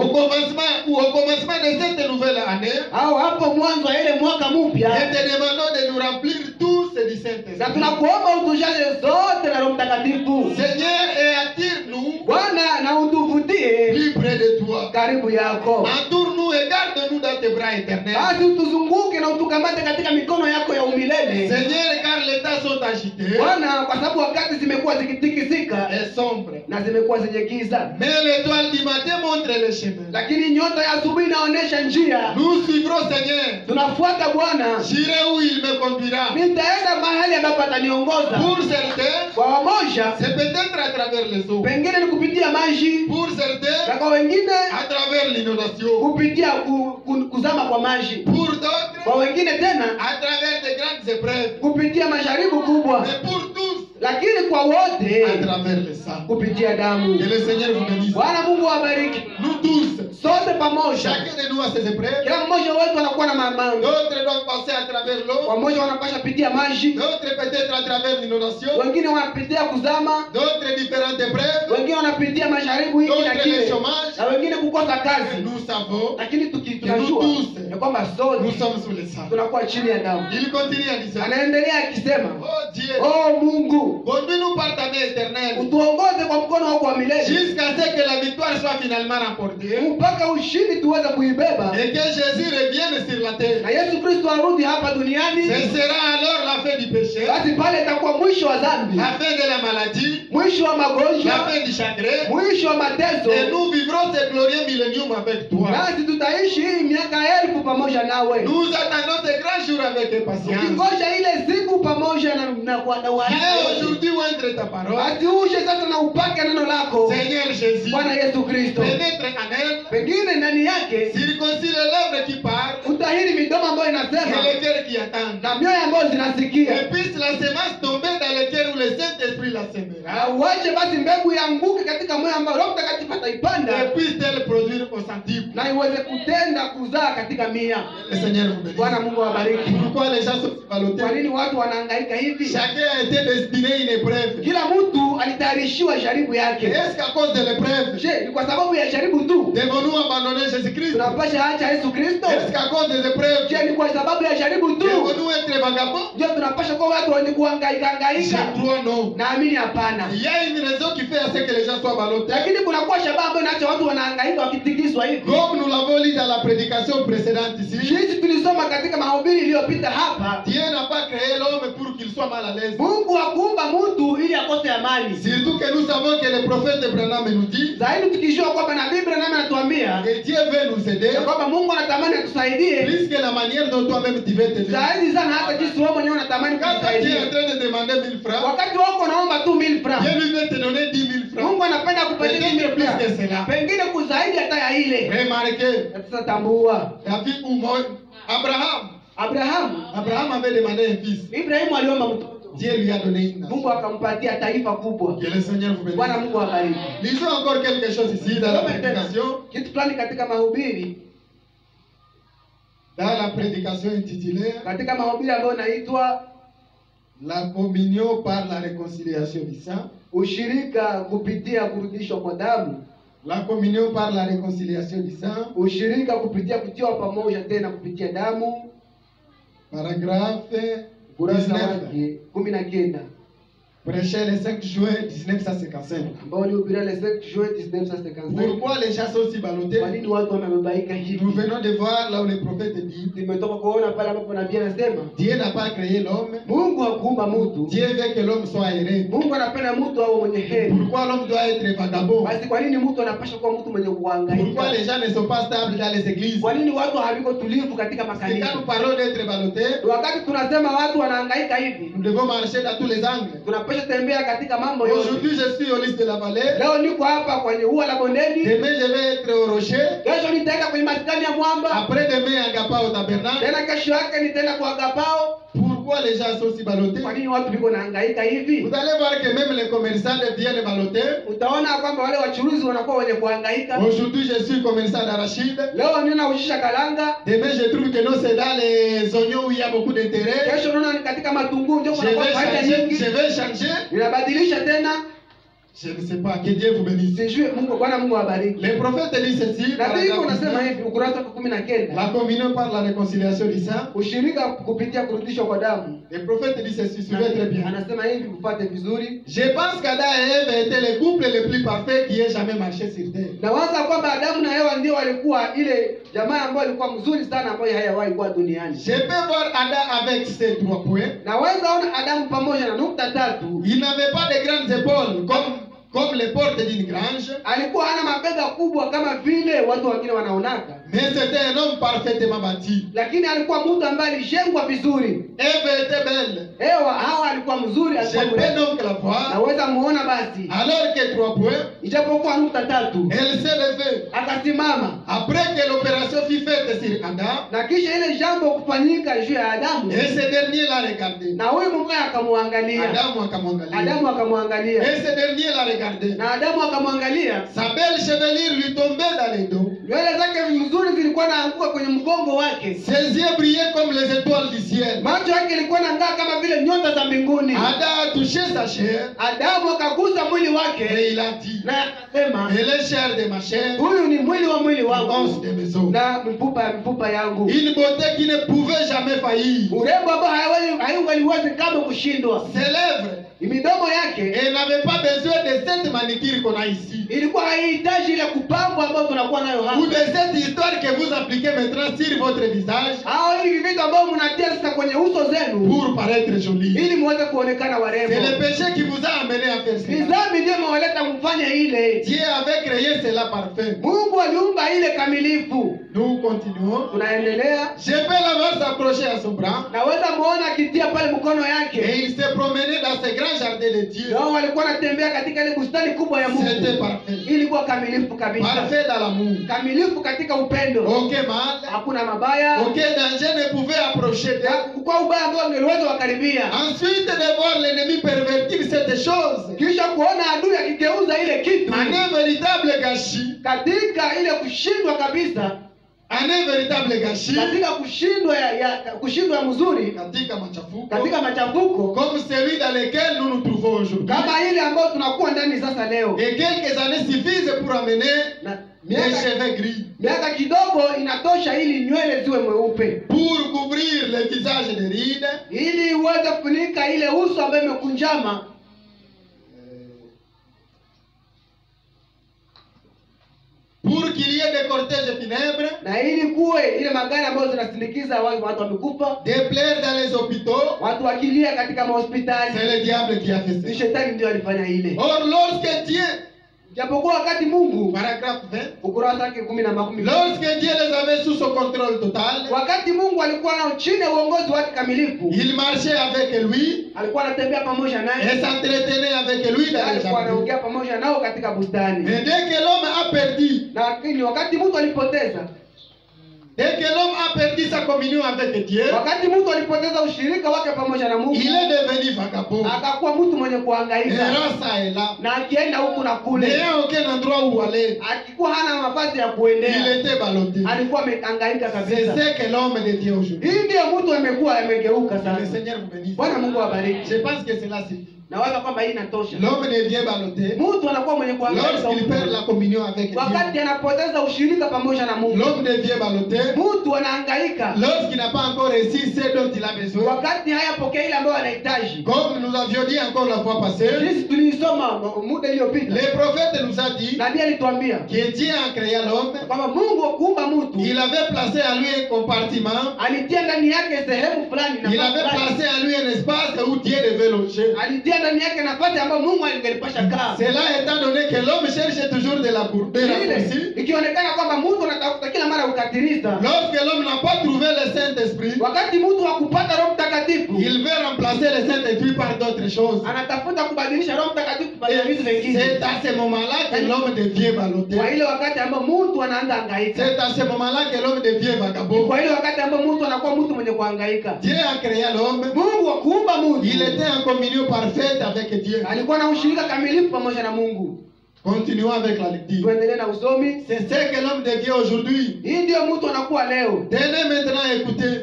commencement de cette nouvelle année, au hapo mwanzo wa ile mwaka mpya, et te demandons de nous remplir tous du na Saint-Esprit. tunakuomba utujaze zote na Roho Mtakatifu. Seigneur, et attire-nous Bwana, na utuvutie plus près de toi. karibu yako, Entoure-nous et garde-nous dans tes bras éternels. basi utuzunguke na utukamate katika mikono yako ya umilele Seigneur, car les temps sont agités Bwana, kwa sababu wakati zimekuwa zikitikisika et sombres. na zimekuwa zenye giza, Mais l'étoile du matin montre le chemin. lakini nyota ya asubuhi inaonyesha njia. Nous suivrons, Seigneur. Tunafuata Bwana, J'irai où il me conduira. nitaenda mahali ambapo ataniongoza. Pour certains, Kwa wamoja c'est peut-être à travers les eaux. pengine ni kupitia maji, Pour certains, na kwa wengine à travers l'inondation. kupitia kuzama kwa maji, Pour d'autres, kwa wengine tena à travers de grandes épreuves. kupitia majaribu kubwa, Mais pour tous, lakini kwa à wote travers le sang. kupitia damu. Que le Seigneur vous bénisse. Bwana Mungu awabariki Nous tous, sote pamoja. chacun de nous a ses épreuves. Kila mmoja wetu anakuwa na mambo. D'autres doivent passer à travers l'eau. Wamoja wanapasha pitia maji, D'autres peut-être à travers l'inondation. wengine wanapitia kuzama, D'autres différentes épreuves. wengine wanapitia majaribu hiki na D'autres le kile, chômage. na wengine kukosa kazi. Nous savons, Lakini tunajua ya kwamba nous sote sommes sous le sang. tunakuwa chini ya damu. Il continue à dire, Anaendelea akisema, oh Dieu, oh Mungu, conduis-nous par ta main éternelle utuongoze kwa mkono wako wa milele jusqu'à ce que la victoire soit finalement remportée mpaka ushindi tuweze kuibeba, et que Jésus revienne sur la terre. na Yesu Kristo arudi hapa duniani. Ce sera alors la fin du péché, Basi pale itakuwa mwisho wa dhambi, la fin de la maladie, mwisho wa la magonjwa, fin du chagrin, mwisho wa mateso, et nous vivrons ce glorieux millénium avec toi. nasi tutaishi hii miaka 1000 pamoja nawe. Nous attendons ce grand jour avec impatience. Ukingoja ile siku pamoja na Viens aujourd'hui oindre ta parole. basi uje sasa na upake neno lako Seigneur Jésus, Bwana Yesu Kristo, pénètre en elle, pengine ndani yake circoncis les lèvres qui parlent utahiri midomo ambayo et inasema les cœurs qui attendent. na mioyo ambayo zinasikia, Et puisse la semence tomber dans les cœurs où le Saint-Esprit la na sèmera. uache basi mbegu ianguke katika moyo ambao Roho Mtakatifu ataipanda, Et puisse-t-elle produire au centuple. na iweze kutenda kuzaa katika mia. Le Seigneur vous bénisse. Bwana Mungu awabariki. Pourquoi les gens sont Kwa ballottés? nini watu wanahangaika hivi? Chacun a été destiné une épreuve. Kila mtu alitayarishiwa jaribu Et yake. est-ce qu'à cause de l'épreuve, Je, ni kwa sababu ya jaribu tu devons-nous abandonner Jésus-Christ? tunapasha acha Yesu Kristo? Est-ce qu'à cause des épreuves, Je, ni kwa sababu ya jaribu tu devons-nous être vagabonds? ndio tunapasha kuwa watu wenye kuhangaika Je hangaika? crois non. Naamini hapana. Il y a une raison qui fait à ce que les gens soient ballottés. Lakini kuna kuwa shabaha ambayo inaacha watu wanahangaika wakitikiswa hivi. Comme nous l'avons lu dans la prédication précédente ici, Jinsi tulisoma katika mahubiri iliyopita hapa, Dieu n'a pas créé l'homme pour qu'il soit mal à l'aise. Mungu hakuumba mtu ili akose amani. Surtout que nous savons que le prophète Branham nous dit Zaidi tukijua kwamba nabii Branham anatuambia que Dieu veut nous aider ya kwamba Mungu anatamani atusaidie plus que la manière dont toi-même tu veux t'aider. zaidi sana, hata jinsi wewe mwenyewe unatamani Quand tu es en kutusaidia. train de demander 1000 francs, Wakati wako naomba tu 1000 francs, Dieu lui veut te donner 10 000 francs. Mungu anapenda kupatia 1000 Plus que francs, cela. pengine kuzaidi hata ya ile. Remarquez, Na sasa tambua, David ou Abrahamu Abraham avait demandé un fils. Ibrahimu aliomba mtoto, Dieu lui a donné une nation. Mungu akampatia taifa kubwa. Que le Seigneur vous Bwana bénisse. Mungu awabariki. Lisons encore quelque chose ici dans la prédication. Kitu fulani katika mahubiri, Dans la prédication intitulée katika mahubiri ambayo inaitwa La communion par la réconciliation du sang. ushirika kupitia kurudishwa kwa damu, La communion par la réconciliation du sang. ushirika kupitia kutiwa pamoja tena kupitia damu. Paragraphe Kurasa 19. wake 19. prêchait le 5 juin 1955. ambao walihubiriwa le 5 juin 1955. Pourquoi les gens sont si ballottés? Kwa nini watu wamebabaika hivi? Nous venons de voir là où le prophète dit, Tumetoka kuona pale ambapo nabii anasema Dieu n'a pas créé l'homme, Mungu hakuumba mtu. Dieu veut que l'homme soit heureux. Mungu anapenda mtu awe mwenye heri. Pourquoi l'homme doit être vagabond? Basi kwa nini mtu anapaswa kuwa mtu mwenye Pourquoi kuhangaika? les gens ne sont pas stables dans les églises? Kwa nini watu hawiko tulivu katika C'est makanisa? quand nous parlons d'être ballottés, Wakati tunasema watu wanahangaika hivi, nous devons marcher dans tous les angles. tunapaswa tembea katika mambo yote. Aujourd'hui, je suis au lycée de la vallée. Leo niko hapa kwenye ua la bondeni, Demain, je vais être au rocher. kesho nitaenda kwenye maskani ya mwamba, Après demain, à Gapa au tabernacle. tena kesho yake nitaenda kwa Agapao. Pourquoi les gens sont si ballottés? Kwa nini watu biko nahangaika hivi? Vous allez voir que même les commerçants deviennent ballottés. Utaona kwamba wale wachuruzi wanakuwa wenye kuhangaika. Aujourd'hui, je suis commerçant d'arachide. Leo ninaushisha kalanga, Demain, je trouve que non, c'est dans les oignons où il y a beaucoup d'intérêt. kesho naona ni katika matunguu ndio Je kuna vais faida changer. nyingi. Je vais changer. Ninabadilisha tena. Je ne sais pas. Que Dieu vous bénisse. Sijui Mungu, Bwana Mungu awabariki. Les prophètes disent ceci. Nabii iko nasema paragraphe hivi ukurasa wa 19. La communion par la réconciliation du sang. Ushirika kupitia kurudishwa kwa damu. Les prophètes disent ceci. Suivez très bien. Anasema hivi mpate vizuri. Je pense qu'Adam et Ève étaient les couples les plus parfaits qui aient jamais marché sur terre. Nawaza kwamba Adamu na Hawa ndio walikuwa ile jamaa ambayo ilikuwa mzuri sana ambayo hayawahi kuwa duniani. Je peux voir Adam avec ses 3 points. Naweza ona Adamu pamoja na nukta tatu. Il n'avait pas de grandes épaules comme les portes d'une grange. Alikuwa hana mabega kubwa kama vile watu wengine wanaonaka. Mais c'était un homme parfaitement bâti. Lakini alikuwa mtu ambaye alijengwa vizuri. Ève était belle. Hawa alikuwa mzuri, Je alikuwa peux mrembo. donc la voir. Naweza muona basi. Alors que 3 points, Ijapokuwa nukta tatu. elle s'est levée. Akasimama. Après que l'opération fut faite sur Adam, Na kisha ile jambo kufanyika juu ya Adamu. et ce dernier l'a regardé. Na huyu mume akamwangalia. Adamu akamwangalia. Adamu akamwangalia. Et ce dernier l'a regardé. Na Adamu akamwangalia. Sa belle chevelure lui tombait dans les dos. Nywele zake nzuri zilikuwa naanguka kwenye mgongo wake. Ses yeux brillaient comme les étoiles du ciel. Macho yake ilikuwa inang'aa kama vile nyota za mbinguni. Adam a touché sa chair Adamu akagusa mwili et wake il a dit, na akasema, elle est chair de ma chair, huyu ni mwili wa mwili os wangu de mes os. na mifupa ya mifupa yangu. Une beauté qui ne pouvait jamais faillir. Urembo ambao haiwezi kama kushindwa. Ses lèvres, Midomo yake elle n'avait pas besoin de cette manicure qu'on a ici. ilikuwa haihitaji ile kupambwa ambayo tunakuwa nayo Ou hapa. de cette histoire que vous appliquez maintenant sur votre visage Hao hivi vitu ambavyo mnatia sasa kwenye uso zenu pour paraître joli. ili muweze kuonekana warembo. C'est le péché qui vous a amené à faire Ni cela. dhambi ndio imewaleta mfanye ile. Dieu avait créé cela parfait. Mungu aliumba ile kamilifu. Nous continuons. Tunaendelea. Je peux la voir s'approcher à son bras. Naweza muona akitia pale mkono Et yake. il s'est promené dans ce grand jardin de Dieu. Wao walikuwa wanatembea katika ile bustani kubwa ya C'était Mungu. parfait. Ilikuwa kamilifu kabisa. Parfait dans l'amour. Kamilifu katika upendo. Aucun mal, Hakuna mabaya. aucun danger ne pouvait approcher d'elle. Kwa ubaya ambao angeliweza wakaribia. Ensuite de voir l'ennemi pervertir cette chose Kisha kuona adui akigeuza ile kitu en un véritable gâchis, katika ile kushindwa kabisa, en un véritable gâchis, katika kushindwa ya mzuri, katika machafuko, katika machafuko comme celui dans lequel nous nous trouvons aujourd'hui. kama ile ambayo tunakuwa ndani sasa leo. Et quelques années suffisent pour amener Na les cheveux gris, miaka kidogo inatosha ili nywele ziwe mweupe, pour couvrir le visage de rides, ili uweze kufunika ile uso ambayo imekunjama, pour qu'il y ait des cortèges funèbres, na ili kuwe ile magari ambayo zinasindikiza watu wamekufa, des plaies dans les hôpitaux. watu wakilia katika C'est mahospitali. le diable qui a fait Ni ça. shetani ndio alifanya ile. Or, lorsque Dieu, Japokuwa wakati Mungu, paragraphe 20, ukurasa wake 10 na 10, lorsque Dieu les avait sous son contrôle total, wakati Mungu alikuwa nao chini ya uongozi wake kamilifu, il marchait avec lui alikuwa anatembea pamoja et naye, s'entretenait avec lui dans les alikuwa jardins. anaongea pamoja nao katika bustani. Mais dès que l'homme a perdu, Lakini wakati mtu alipoteza, dès que l'homme a perdu sa communion avec Dieu, wakati mtu alipoteza ushirika wake pamoja na Mungu, il est devenu vagabond. akakuwa mtu mwenye kuhangaika Errant ça et là, na akienda huku na kule, n'ayant aucun endroit où aller, akikuwa hana nafasi ya il kuendea, était ballotté. alikuwa amehangaika C'est kabisa. ce que l'homme devient aujourd'hui. Hii ndiyo mtu amekuwa amegeuka Que le sasa. Seigneur vous bénisse. Bwana Mungu awabariki. Je pense que cela suffit. Nawaza kwamba hii inatosha. L'homme devient ballotté Mtu anakuwa mwenye kuhangaika lorsqu'il perd la communion avec Dieu. wakati anapoteza ushirika pamoja na Mungu. L'homme devient ballotté Mtu anahangaika lorsqu'il n'a pas encore reçu ce dont il a besoin. wakati hayapokea ile ambayo anahitaji, Comme Comme nous avions dit encore la fois passée, Jinsi tulisoma muda iliyopita, le prophète nous a dit nabii alituambia que Dieu a créé l'homme. kwamba Mungu kuumba mtu Il avait placé à lui un compartiment. alitia ndani yake sehemu fulani, Il nafasi avait fulani. placé à lui un espace où Dieu devait loger. Alitia ndani yake nafasi ambayo Mungu angelipasha kaa. Cela étant donné que l'homme cherche toujours de la raccourci. Ikionekana kwamba mtu anatafuta kila mara ukatiliza, Lorsque l'homme n'a pas trouvé le Saint-Esprit, wakati mtu hakupata Roho Mtakatifu, il veut remplacer le Saint-Esprit par d'autres choses. anatafuta kubadilisha Roho Mtakatifu kwa vitu vingine. C'est à ce moment-là que l'homme devient ballotté. Kwa ile wakati ambao mtu anaanza hangaika, C'est à ce moment-là que l'homme devient vagabond. kwa ile wakati ambao mtu anakuwa mtu mwenye kuhangaika. Dieu a créé l'homme. Mungu wa kuumba mtu, Il était en communion parfaite avec Dieu. alikuwa na ushirika kamilifu pamoja na Mungu. Continuons avec la lecture. Tuendelee na usomi. C'est ce que l'homme devient aujourd'hui. Hii ndio mtu anakuwa leo. Tenez maintenant à écouter.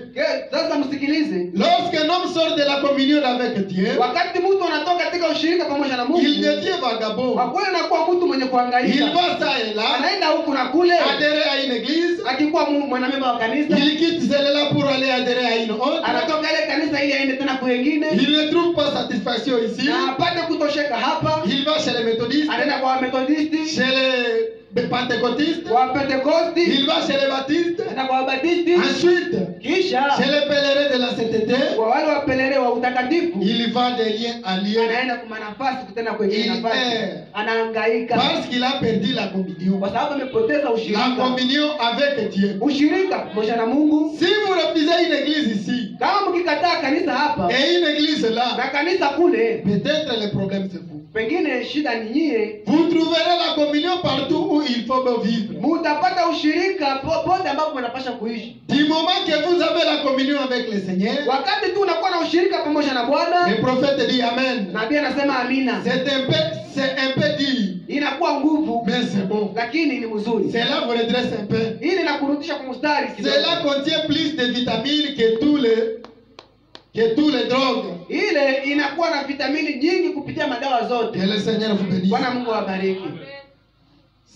Sasa msikilize. Lorsqu'un homme sort de la communion avec Dieu, Wakati mtu anatoka katika ushirika pamoja na Mungu, il devient vagabond. kwa kweli anakuwa mtu mwenye Il kuhangaika. va ça et là, Anaenda huku na kule, adhérer à une église. akikuwa mwanamemba wa kanisa, Il quitte celle-là pour aller adhérer à une autre. anatoka ile kanisa ili aende tena kwingine, Il ne trouve pas satisfaction ici. na apate kutosheka hapa, Il va chez les méthodistes, anaenda kwa Methodisti, chez les pentecôtistes. kwa Pentekosti, Il va chez les baptistes. anaenda kwa Wabatisti, Ensuite, kisha chez les pèlerins de la sainteté. kwa wale wapeleleo wa utakatifu, Il va de lien en lien. anaenda kwa nafasi kutenda kwingine Il nafasi, est. anahangaika Parce qu'il a perdu la communion. kwa sababu amepoteza La ushirika, communion avec Dieu. ushirika pamoja na Mungu. Si vous refusez une église ici Kama mkikataa kanisa hapa et une église là, na kanisa kule, peut-être le problème c'est vous. pengine shida ni nyie. Vous trouverez la communion partout où il faut vivre. Mutapata ushirika popote ambapo mnapasha kuishi. Du moment que vous avez la communion avec le Seigneur, Wakati tu unakuwa na ushirika pamoja na Bwana, le prophète dit Amen. nabii anasema amina. C'est un peu dit, Inakuwa nguvu, mais c'est bon. lakini ni mzuri. Cela vous redresse un peu. Ili nakurudisha kwa mstari kidogo. Cela contient plus de vitamines que tous les drogues. Ile inakuwa na vitamini nyingi kupitia madawa zote. Que le Seigneur vous bénisse. Bwana Mungu awabariki.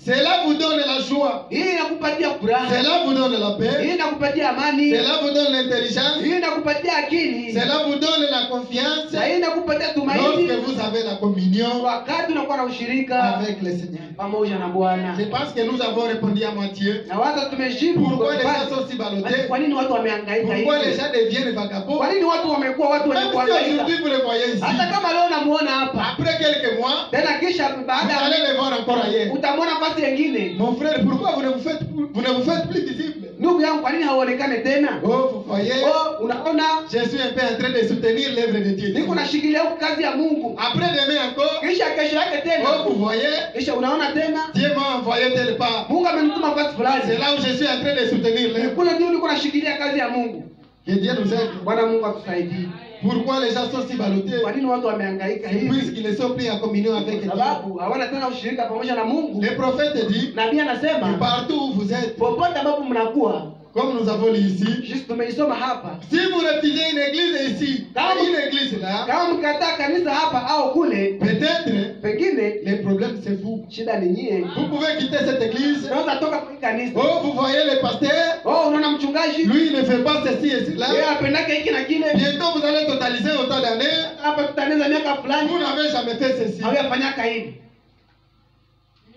Cela vous donne la joie. Hii inakupatia furaha. Cela vous donne la Hii paix. inakupatia amani. Cela vous donne l'intelligence. Hii inakupatia akili. Cela vous donne la confiance. Na hii inakupatia tumaini. Lorsque vous avez la communion Wakati unakuwa na ushirika avec le Seigneur. pamoja na Bwana. Je pense que nous avons répondu à Matthieu. Na waza tumejibu Pourquoi les kwa gens sont si ballottés? kwa nini watu wamehangaika hivi? Pourquoi les gens deviennent vagabonds? Kwa nini watu wamekuwa watu wenye Même si kuhangaika? aujourd'hui vous les voyez ici, Hata kama leo namuona hapa, après quelques mois, tena kisha vous baada allez les voir encore ailleurs. utamwona nafasi nyingine. Mon frère, pourquoi vous ne vous faites plus visible? Ndugu yangu, kwa nini hauonekane tena? Oh, vous voyez, Oh, unaona je suis un peu en train de soutenir l'œuvre de Dieu. niko nashikilia huku kazi ya Mungu. Après demain encore, Kisha kesho yake oh, tena. vous voyez, Kisha unaona tena Dieu m'a envoyé telle part. Mungu amenituma fasi C'est fulani. là où je suis en train de soutenir l'œuvre. Kule ndio niko nashikilia kazi ya Mungu. Que Dieu nous aide. Bwana Mungu atusaidie. Pourquoi les gens sont si ballottés? Kwa nini watu wamehangaika hivi? Puisqu'ils ne sont plus en communion avec Dieu. Sababu hawana tena ushirika pamoja na Mungu. Le prophète dit, Nabii anasema partout où vous êtes, popote ambapo mnakuwa, comme nous avons lu ici, sisi tumeisoma hapa, si vous refusez une église ici, une église là, kama mkataa kanisa hapa au kule, peut-être pengine le problème c'est vous. shida ni nyie. Vous pouvez quitter cette église. Unaweza toka kwa kanisa. Oh, vous voyez le pasteur, Oh, unaona mchungaji, lui il ne fait pas ceci et cela. yeye apendake hiki na kile. Bientôt vous allez totaliser autant d'années. Hapa tutaneza miaka fulani, Vous n'avez jamais fait ceci. hawayafanyaka hivi.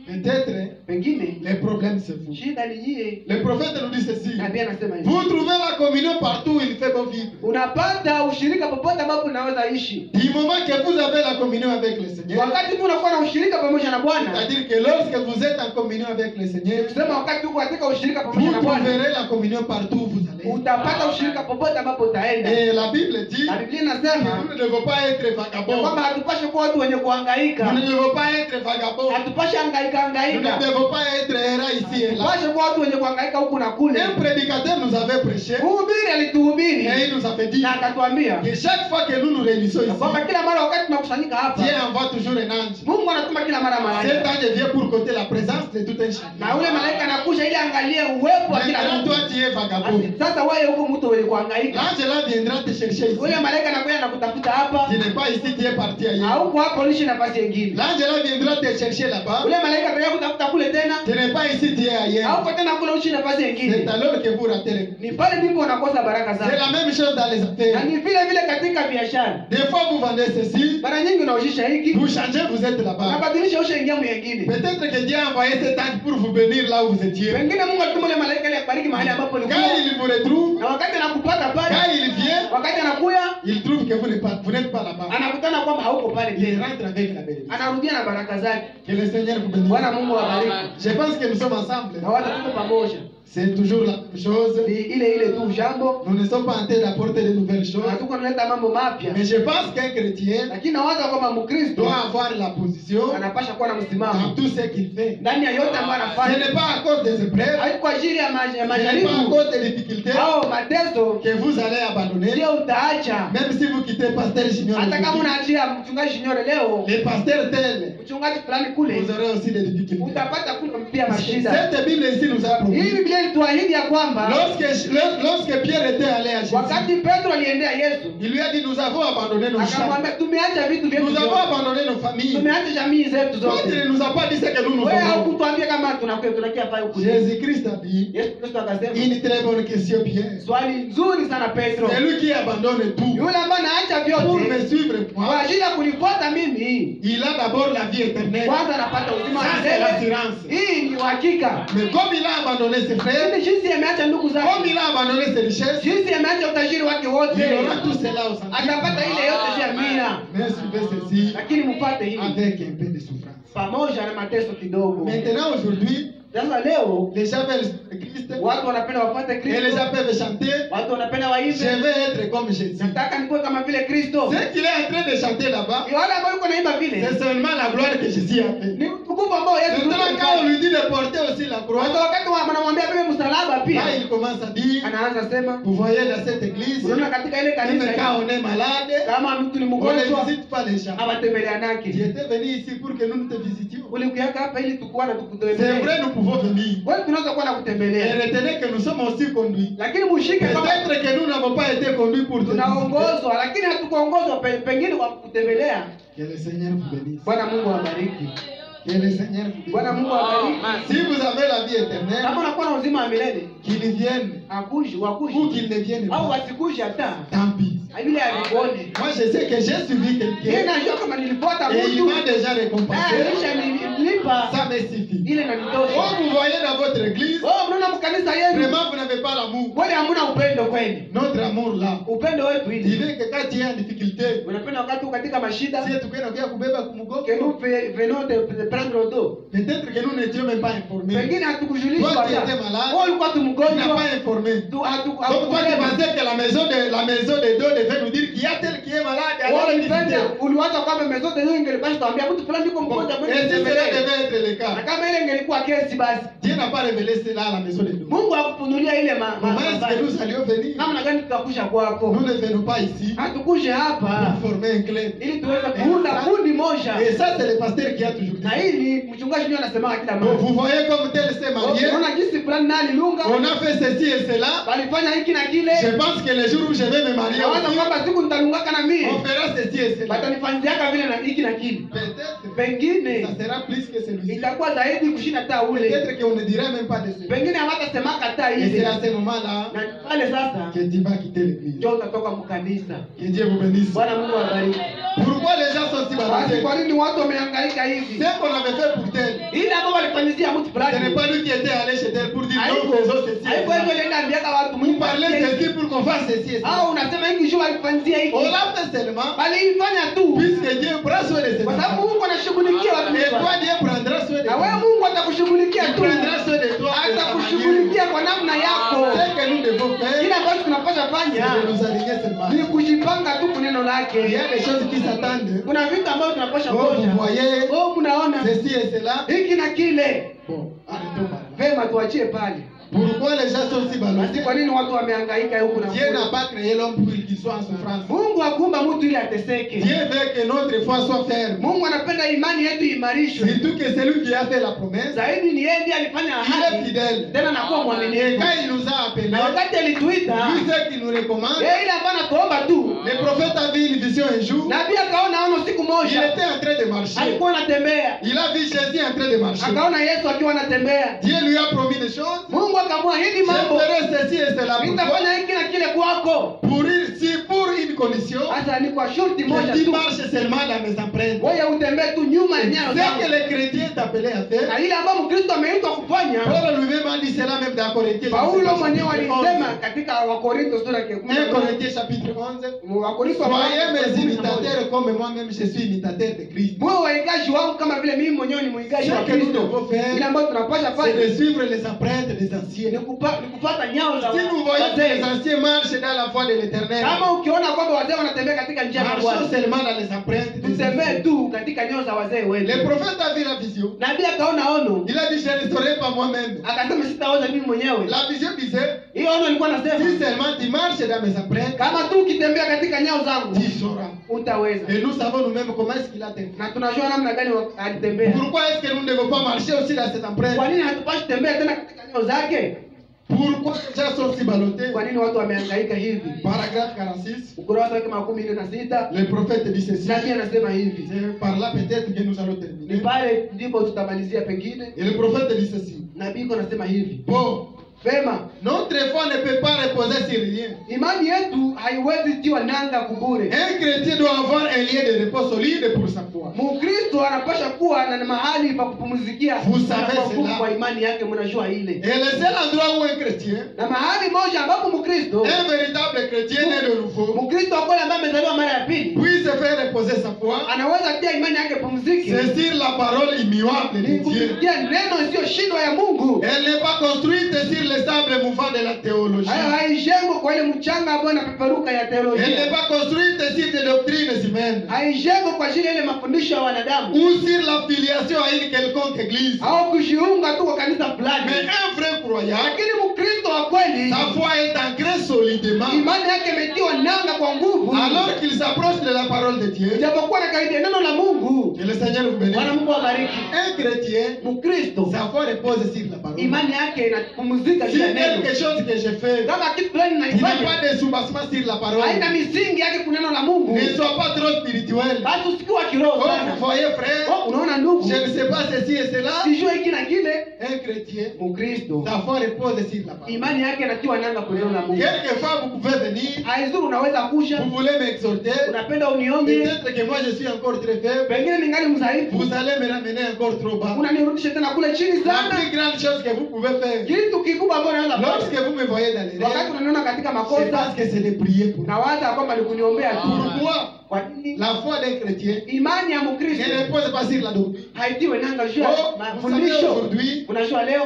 Peut-être Pengine le problème c'est vous. shida ni nyie. Le prophète nous dit ceci. Nabii anasema hivi. Vous trouvez la communion partout où il fait bon vivre. Unapata ushirika popote ambapo unaweza ishi. Du moment que vous avez la communion avec le Seigneur, Wakati tu unakuwa na ushirika pamoja na Bwana, c'est-à-dire que lorsque vous êtes en communion avec le Seigneur, kusema wakati uko katika ushirika pamoja vous na Bwana, trouverez la communion partout où vous allez. utapata ushirika popote ambapo utaenda. Et la Bible dit Na Biblia que inasema nous ne devons pas être ya vagabonds. kwamba hatupashe kuwa watu wenye kuhangaika. Nous ne devons pas être vagabonds. Hatupashe hangaika Nous ne hangaika. devons pas être errants ici et là. Hatupashe kuwa watu wenye kuhangaika huku na kule. Un prédicateur nous avait prêché Mhubiri alituhubiri et il nous avait dit na akatuambia que chaque fois que nous nous réunissons ya ici, kwamba kila mara wakati tunakusanyika hapa, Dieu envoie toujours un ange. Mungu anatuma kila mara Cet malaika. ange vient pour côté la présence de tout un chacun. Na ule malaika anakuja ili angalie uwepo wa kila Maintenant, mtu. toi tu es vagabond. Sasa sasa wewe huko mtu wewe kuhangaika. L'ange là viendra te chercher ici. Ule malaika anakuja nakutafuta hapa. Tu n'es pas ici, tu es parti ailleurs. Hauko hapo ulishi nafasi nyingine. L'ange là viendra te chercher là-bas. Ule malaika atakuja kutafuta kule tena. Tu n'es pas ici, tu es ailleurs. Hauko tena kule ulishi nafasi C'est nyingine. alors que vous ratez les... Ni pale ndipo unakosa baraka C'est zako. la même chose dans les Na affaires. ni vile vile katika biashara. Des fois vous vendez ceci, Mara nyingi unaujisha hiki. vous changez, vous êtes là-bas. Unabadilisha ushaingia mwingine. Peut-être que Dieu a envoyé cet ange pour vous bénir là où vous étiez. Pengine Mungu alituma ile malaika ile kubariki mahali ambapo ulikuwa. Quand il vous retrouve, Na wakati anakupata quand pale, il vient, wakati anakuya, il trouve que vous n'êtes pas là-bas. anakutana kwamba hauko pale Il tena. rentre avec la bénédiction. Anarudia na baraka zake. Que le Seigneur vous bénisse. Bwana Mungu awabariki. Je pense que nous sommes ensemble. Na watu tuko pamoja. C'est toujours la même chose. Ni ile tu jambo. Nous ne sommes pas en train d'apporter de nouvelles choses. Na tuko tunaleta mambo mapya. Mais je pense qu'un chrétien Lakini nawaza kwamba Mkristo doit avoir la position anapasha kuwa na dans msimamo tout ce qu'il fait. ndani ya yote ambayo Ce anafanya. n'est pas à cause des épreuves, Haiko kwa ajili ya ce n'est pas à majaribu cause des difficultés au mateso que vous allez abandonner. ndio utaacha. Même si vous quittez Pasteur Junior, Hata kama unaachia mchungaji Shinyore leo, les pasteurs tels, mchungaji fulani kule, vous aurez aussi des difficultés. utapata kule pia mashida. Cette Bible ici nous a Hii promis. Biblia ilituahidi ya kwamba Lorsque Pierre était allé à Jésus, wakati Petro aliendea Yesu, il lui a dit, nous avons abandonné nos champs. akamwambia tumeacha vitu vyetu Nous avons vyote. abandonné nos familles. Tumeacha jamii zetu Toi, tu zote. ne nous as pas dit ce que nous nous Wewe faisons. haukutuambia kama tunakia pale huku. Jésus-Christ a dit, Yesu Kristo akasema, une très bonne question, Pierre. swali nzuri sana Petro. C'est lui qui abandonne tout Yule ambaye anaacha pour vyote me suivre kwa moi. ajili ya kunifuata mimi, Il a d'abord la vie éternelle. kwanza anapata uzima wa Ça, c'est milele. l'assurance. Hii ni uhakika. Mais comme il a abandonné ses frères, Lakini jinsi ameacha ndugu comme zake, il a abandonné ses richesses, jinsi ameacha utajiri wake wote, il aura tout cela au centime. atapata ile yote ya mia. Mais suivez ceci Lakini mupate hii avec un peu de souffrance. pamoja na mateso kidogo. Maintenant, aujourd'hui, Sasa leo les gens veulent Christ watu wanapenda wafuate et les Kristo, gens peuvent chanter. watu wanapenda Je waimbe. veux être comme Jésus. Nataka nikuwe kama vile Kristo. Ce qu'il est en train de chanter là-bas, Wale ambao yuko naimba vile c'est seulement la gloire que Jésus a fait. ni utukufu ambao Yesu Kristo Maintenant, quand on alifanya. lui dit de porter aussi la Sasa croix, wakati wanamwambia bebe msalaba là, pia, il commence à dire, anaanza sema, vous voyez dans cette église, unaona katika ile même kanisa quand hii, on est malade, kama mtu ni on ne mgonjwa visite pas les gens. abatembelea Tu nake. étais venu ici pour que nous te visitions. Ulikuyaka hapa ili tukuwa na C'est tukutembelee. vrai, nous pouvons venir. Kwa hiyo tunaweza kuwa na Et kutembelea. retenez que nous sommes aussi conduits. Lakini mushike kama Peut-être que nous n'avons pas été conduits pour te visiter. tunaongozwa, lakini hatukuongozwa pengine kwa kutembelea. Que le Seigneur vous bénisse. Bwana Mungu awabariki. Que le Seigneur vous Bwana bénisse. Mungu awabariki. Si vous avez la vie Kama éternelle, unakuwa na uzima wa milele, qu'il vienne akuji ou wakuji qu'il ne vienne au pas, wasikuji hata tant pis. vile alikuone. Moi, je sais que j'ai suivi Yeye quelqu'un najua kama nilifuata et il mtu m'a déjà récompensé. alishanilipa Ça me suffit. ile Oh, inanitosha. vous voyez dans votre église, Oh, mnaona mkanisa yenu vraiment vous n'avez pas l'amour. kweli hamna upendo kweli. Notre amour là, Upendo wetu il hili veut que quand tu es en difficulté, unapenda wakati uko katika mashida, si tu peux nous kubeba kumugongo, que nous venons de prendre le dos. peut-être que nous n'étions même pas informés. Pengine hatukujulishwa Toi, tu hata. étais malade. Wewe ulikuwa tu Tu n'as mgonjwa. pas informé. Donc toi, tu pensais que la maison de Dieu devait nous dire qu'il y a tel qui est malade. Wewe Alors, ulipenda uliwaza kwamba mezote hiyo ingelipasha tuambia mtu fulani yuko mgonjwa et mwende si cela mtembelee. devait être le Na cas, kama ile ingelikuwa kesi basi Dieu n'a pas révélé cela à la maison de Dieu. Mungu hakufunulia ile Comment est-ce que nous allions venir? namna gani tutakusha kwako. Nous ne venons pas ici Hatukuje hapa pour former un clan. ili tuweze kuunda kundi moja. Et ça, c'est le pasteur qui a toujours dit. Na hili mchungaji ndio anasema kila Donc, mara. vous voyez comme tel s'est marié. Unaona jinsi fulani na alilunga. On a fait ceci et cela. Walifanya hiki na kile. Je pense que le jour où je vais me marier, Nawaza aussi, kwamba siku nitalungaka na mimi. on fera ceci et cela. Watanifanyiaka vile na hiki na kile. Peut-être, Pengine ça sera plus que celui-ci. itakuwa zaidi kushinda hata ule. Peut-être qu'on ne dira même pas de cela. Pengine hawatasemaka hata Et c'est ile. à ce moment-là Na pale sasa que tu vas quitter l'église. ndio utatoka mkanisa. Que Dieu vous bénisse. Bwana Mungu awabariki. Pourquoi les gens sont si Basi balancés? kwa nini watu wamehangaika hivi? Ce qu'on avait fait pour tel, Ile ambao walifanyizia mtu ce fulani. n'est pas lui qui était allé chez tel pour dire non, Haiko faisons ceci. haiko hivyo ile ndio watu Vous parlez de ceci pour qu'on fasse ceci et cela. au unasema hiki sio walifanyizia hiki. On l'a fait seulement Bali ifanya tu. puisque Dieu prend soin de ses Kwa sababu enfants. Mungu anashughulikia watu Et toi, wake. Dieu prendra soin de Na wewe toi. Mungu atakushughulikia Il tu. prendra soin de toi. de ta manière. Atakushughulikia kwa namna yako. Ce que nous devons faire, Kile ambacho tunapaswa c'est fanya de nous aligner seulement. ni kujipanga tu kwa neno Il y lake. a des choses qui s'attendent. Kuna vitu ambavyo tunapaswa Oh, vous ngoja. voyez, Oh, mnaona ceci et cela. hiki na kile. Bon, arrêtons par là. Vema tuachie pale. Pourquoi les gens sont si Basi ballottés? kwa nini watu wamehangaika huku na Dieu kule? n'a pas créé l'homme pour qu'il soit en souffrance. Mungu hakuumba mtu ili ateseke. Dieu veut que notre foi soit ferme. Mungu anapenda imani yetu imarishwe. Surtout que celui qui a fait la promesse, Zaidi ni yeye ndiye alifanya il est ahadi. fidèle. Tena anakuwa Et mwaminifu. quand il nous a appelés, Na wakati alituita, lui ce qu'il nous recommande, yeye ile ambaye anatuomba tu. le prophète a vu une vision un jour. Nabii akaona ono siku Il moja. était en train de marcher. Alikuwa anatembea. Il a vu Jésus en train de marcher. Akaona Yesu akiwa anatembea. Dieu lui a promis des choses. Mungu akamwahidi Je mambo. ferai ceci et cela pour toi. Nitafanya hiki na kile kwako. Pour une condition, Sasa ni kwa shurti que moja tu tu. marches seulement dans mes empreintes. Wewe utembee tu nyuma ya nyayo Ce que zangu. les chrétiens est appelé à faire, Na ile ambayo Mkristo ameitwa kufanya, Paul lui-même a dit cela même dans Corinthiens. Paulo mwenyewe chapitre alisema 11. katika Wakorintho sura ya 1 10. Corinthiens chapitre 11. Wakorintho Soyez mes imitateurs comme moi-même je suis imitateur de Christ. Mwe waigaji wangu kama vile mimi mwenyewe ni mwigaji wa Ce que nous Kristo. devons faire, Ile ambayo tunapasha c'est fanya de suivre les empreintes des ni anciens. kufuata nyao za Si nous voyons que les wazee. anciens marchent dans la voie de l'éternel, Kama ukiona kwamba wazee wanatembea katika njia ya marchons Bwana, seulement dans les empreintes des tutembee anciens. tu katika nyao za wazee Le wetu. prophète a vu la vision. Nabii akaona ono, Il a dit, je ne saurais pas moi-même. akasema sitaoza mimi mwenyewe. La vision disait, Hiyo ono ilikuwa si nasema seulement tu marches dans mes empreintes, kama tu ukitembea katika nyao zangu tu sauras. utaweza. Et nous savons nous-mêmes comment est-ce qu'il a fait. Na tunajua namna gani alitembea. Pourquoi est-ce que nous ne devons pas marcher aussi dans cette empreinte? Kwa nini hatupashi tembea tena katika nyao zake? Pourquoi les gens sont si ballottés? Kwa nini watu wamehangaika hivi? Paragraphe 46, Ukurasa wake 46 le prophète dit ceci. nabii anasema hivi. C'est par là peut-être que nous allons Ni terminer. pale ndipo tutamalizia pengine. Et le prophète dit ceci. Nabii iko anasema hivi. Bon, Vema, notre foi ne peut pas reposer sur rien. imani yetu haiwezi tiwa nanga kubure. Un chrétien doit avoir un lieu de repos solide pour sa foi. Mkristo anapasha kuwa na mahali pa kupumzikia Vous savez kwa nguvu cela. kwa imani yake, mnajua ile. Et le seul endroit où un chrétien, Na mahali moja ambapo Mkristo, un véritable chrétien né de nouveau, Mkristo kweli ambaye amezaliwa mara ya pili, puisse faire reposer sa foi, anaweza tia imani yake pumzike. c'est sur la parole immuable de Ni Dieu. kupitia neno isiyoshindwa ya Mungu. Elle n'est pas construite sur les sables mouvants de la théologie. Hayo haijengwi kwa ile mchanga ambayo inapeperuka ya Elle n'est teolojia. pas construite sur des doctrines humaines Haijengwi kwa ajili ya ile mafundisho ya wanadamu ou sur l'affiliation à une quelconque église. au kujiunga tu kwa kanisa Mais fulani. un vrai croyant, Lakini Mkristo wa kweli, sa foi est ancrée solidement. imani yake imetiwa nanga kwa nguvu, Alors qu'il s'approche de la parole de Dieu, ijapokuwa na karibia neno la Mungu. que le Seigneur vous bénisse. Bwana Mungu awabariki. Un chrétien, Mkristo sa foi repose sur la parole. imani yake inapumzika Si juu ya neno. quelque chose que je fais, Kama kitu fulani il n'y a naifanya pas de soubassement sur la parole, haina misingi yake kuneno la Mungu, ne sois pas trop spirituel. basi usikiwa kiroho Oh, sana. vous voyez, frère, Oh, unaona ndugu, je ne sais pas ceci et cela. sijue hiki na kile. Un chrétien, Mkristo sa foi repose sur la parole. imani yake inatiwa nanga kwa neno la Mungu. Quelquefois, vous pouvez venir, Haizuru unaweza kusha, vous voulez m'exhorter. unapenda unionye, Peut-être que moi je suis encore très faible. pengine ningali mdhaifu, Vous allez me ramener encore trop bas. unanirudisha tena kule chini La sana. plus grande chose que vous pouvez faire, Kitu kikubwa ambacho naweza lorsque kufanya vous me voyez dans les wakati rêves, unaniona katika c'est makosa, parce que c'est de prier pour moi. nawaza kwamba ni kuniombea tu. Pourquoi Kwa nini? la foi d'un chrétien Imani ya ne Mkristo repose pas sur la doctrine? haitiwe nanga juu ya Oh, vous savez mafundisho. aujourd'hui, Unajua leo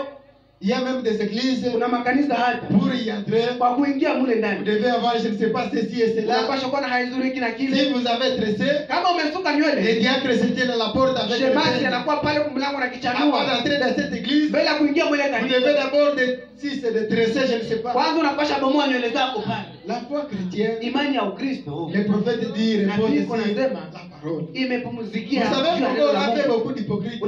il y a même des églises, kuna makanisa hata pour y entrer, kwa kuingia mule vous ndani devez avoir, je ne sais pas, ceci et cela. unapaswa kuwa na haizuri hiki na Si kile. vous avez tressé, Kama umesuka les nywele, diacres se tiennent à la porte avec le shemasi peigne. anakuwa pale kumlango na Avant kichanua d'entrer dans cette église, mbele ya kuingia mule vous kanisa. devez d'abord, si c'est de tresser, je ne sais pas. Kwanza unapasha bomoa nywele zako pale. La foi chrétienne, Imani ya Ukristo le prophète dit, repose Nabii sur anasema la parole. imepumzikia Vous savez juu ya neno pourquoi on la a fait Mungu. beaucoup d'hypocrites?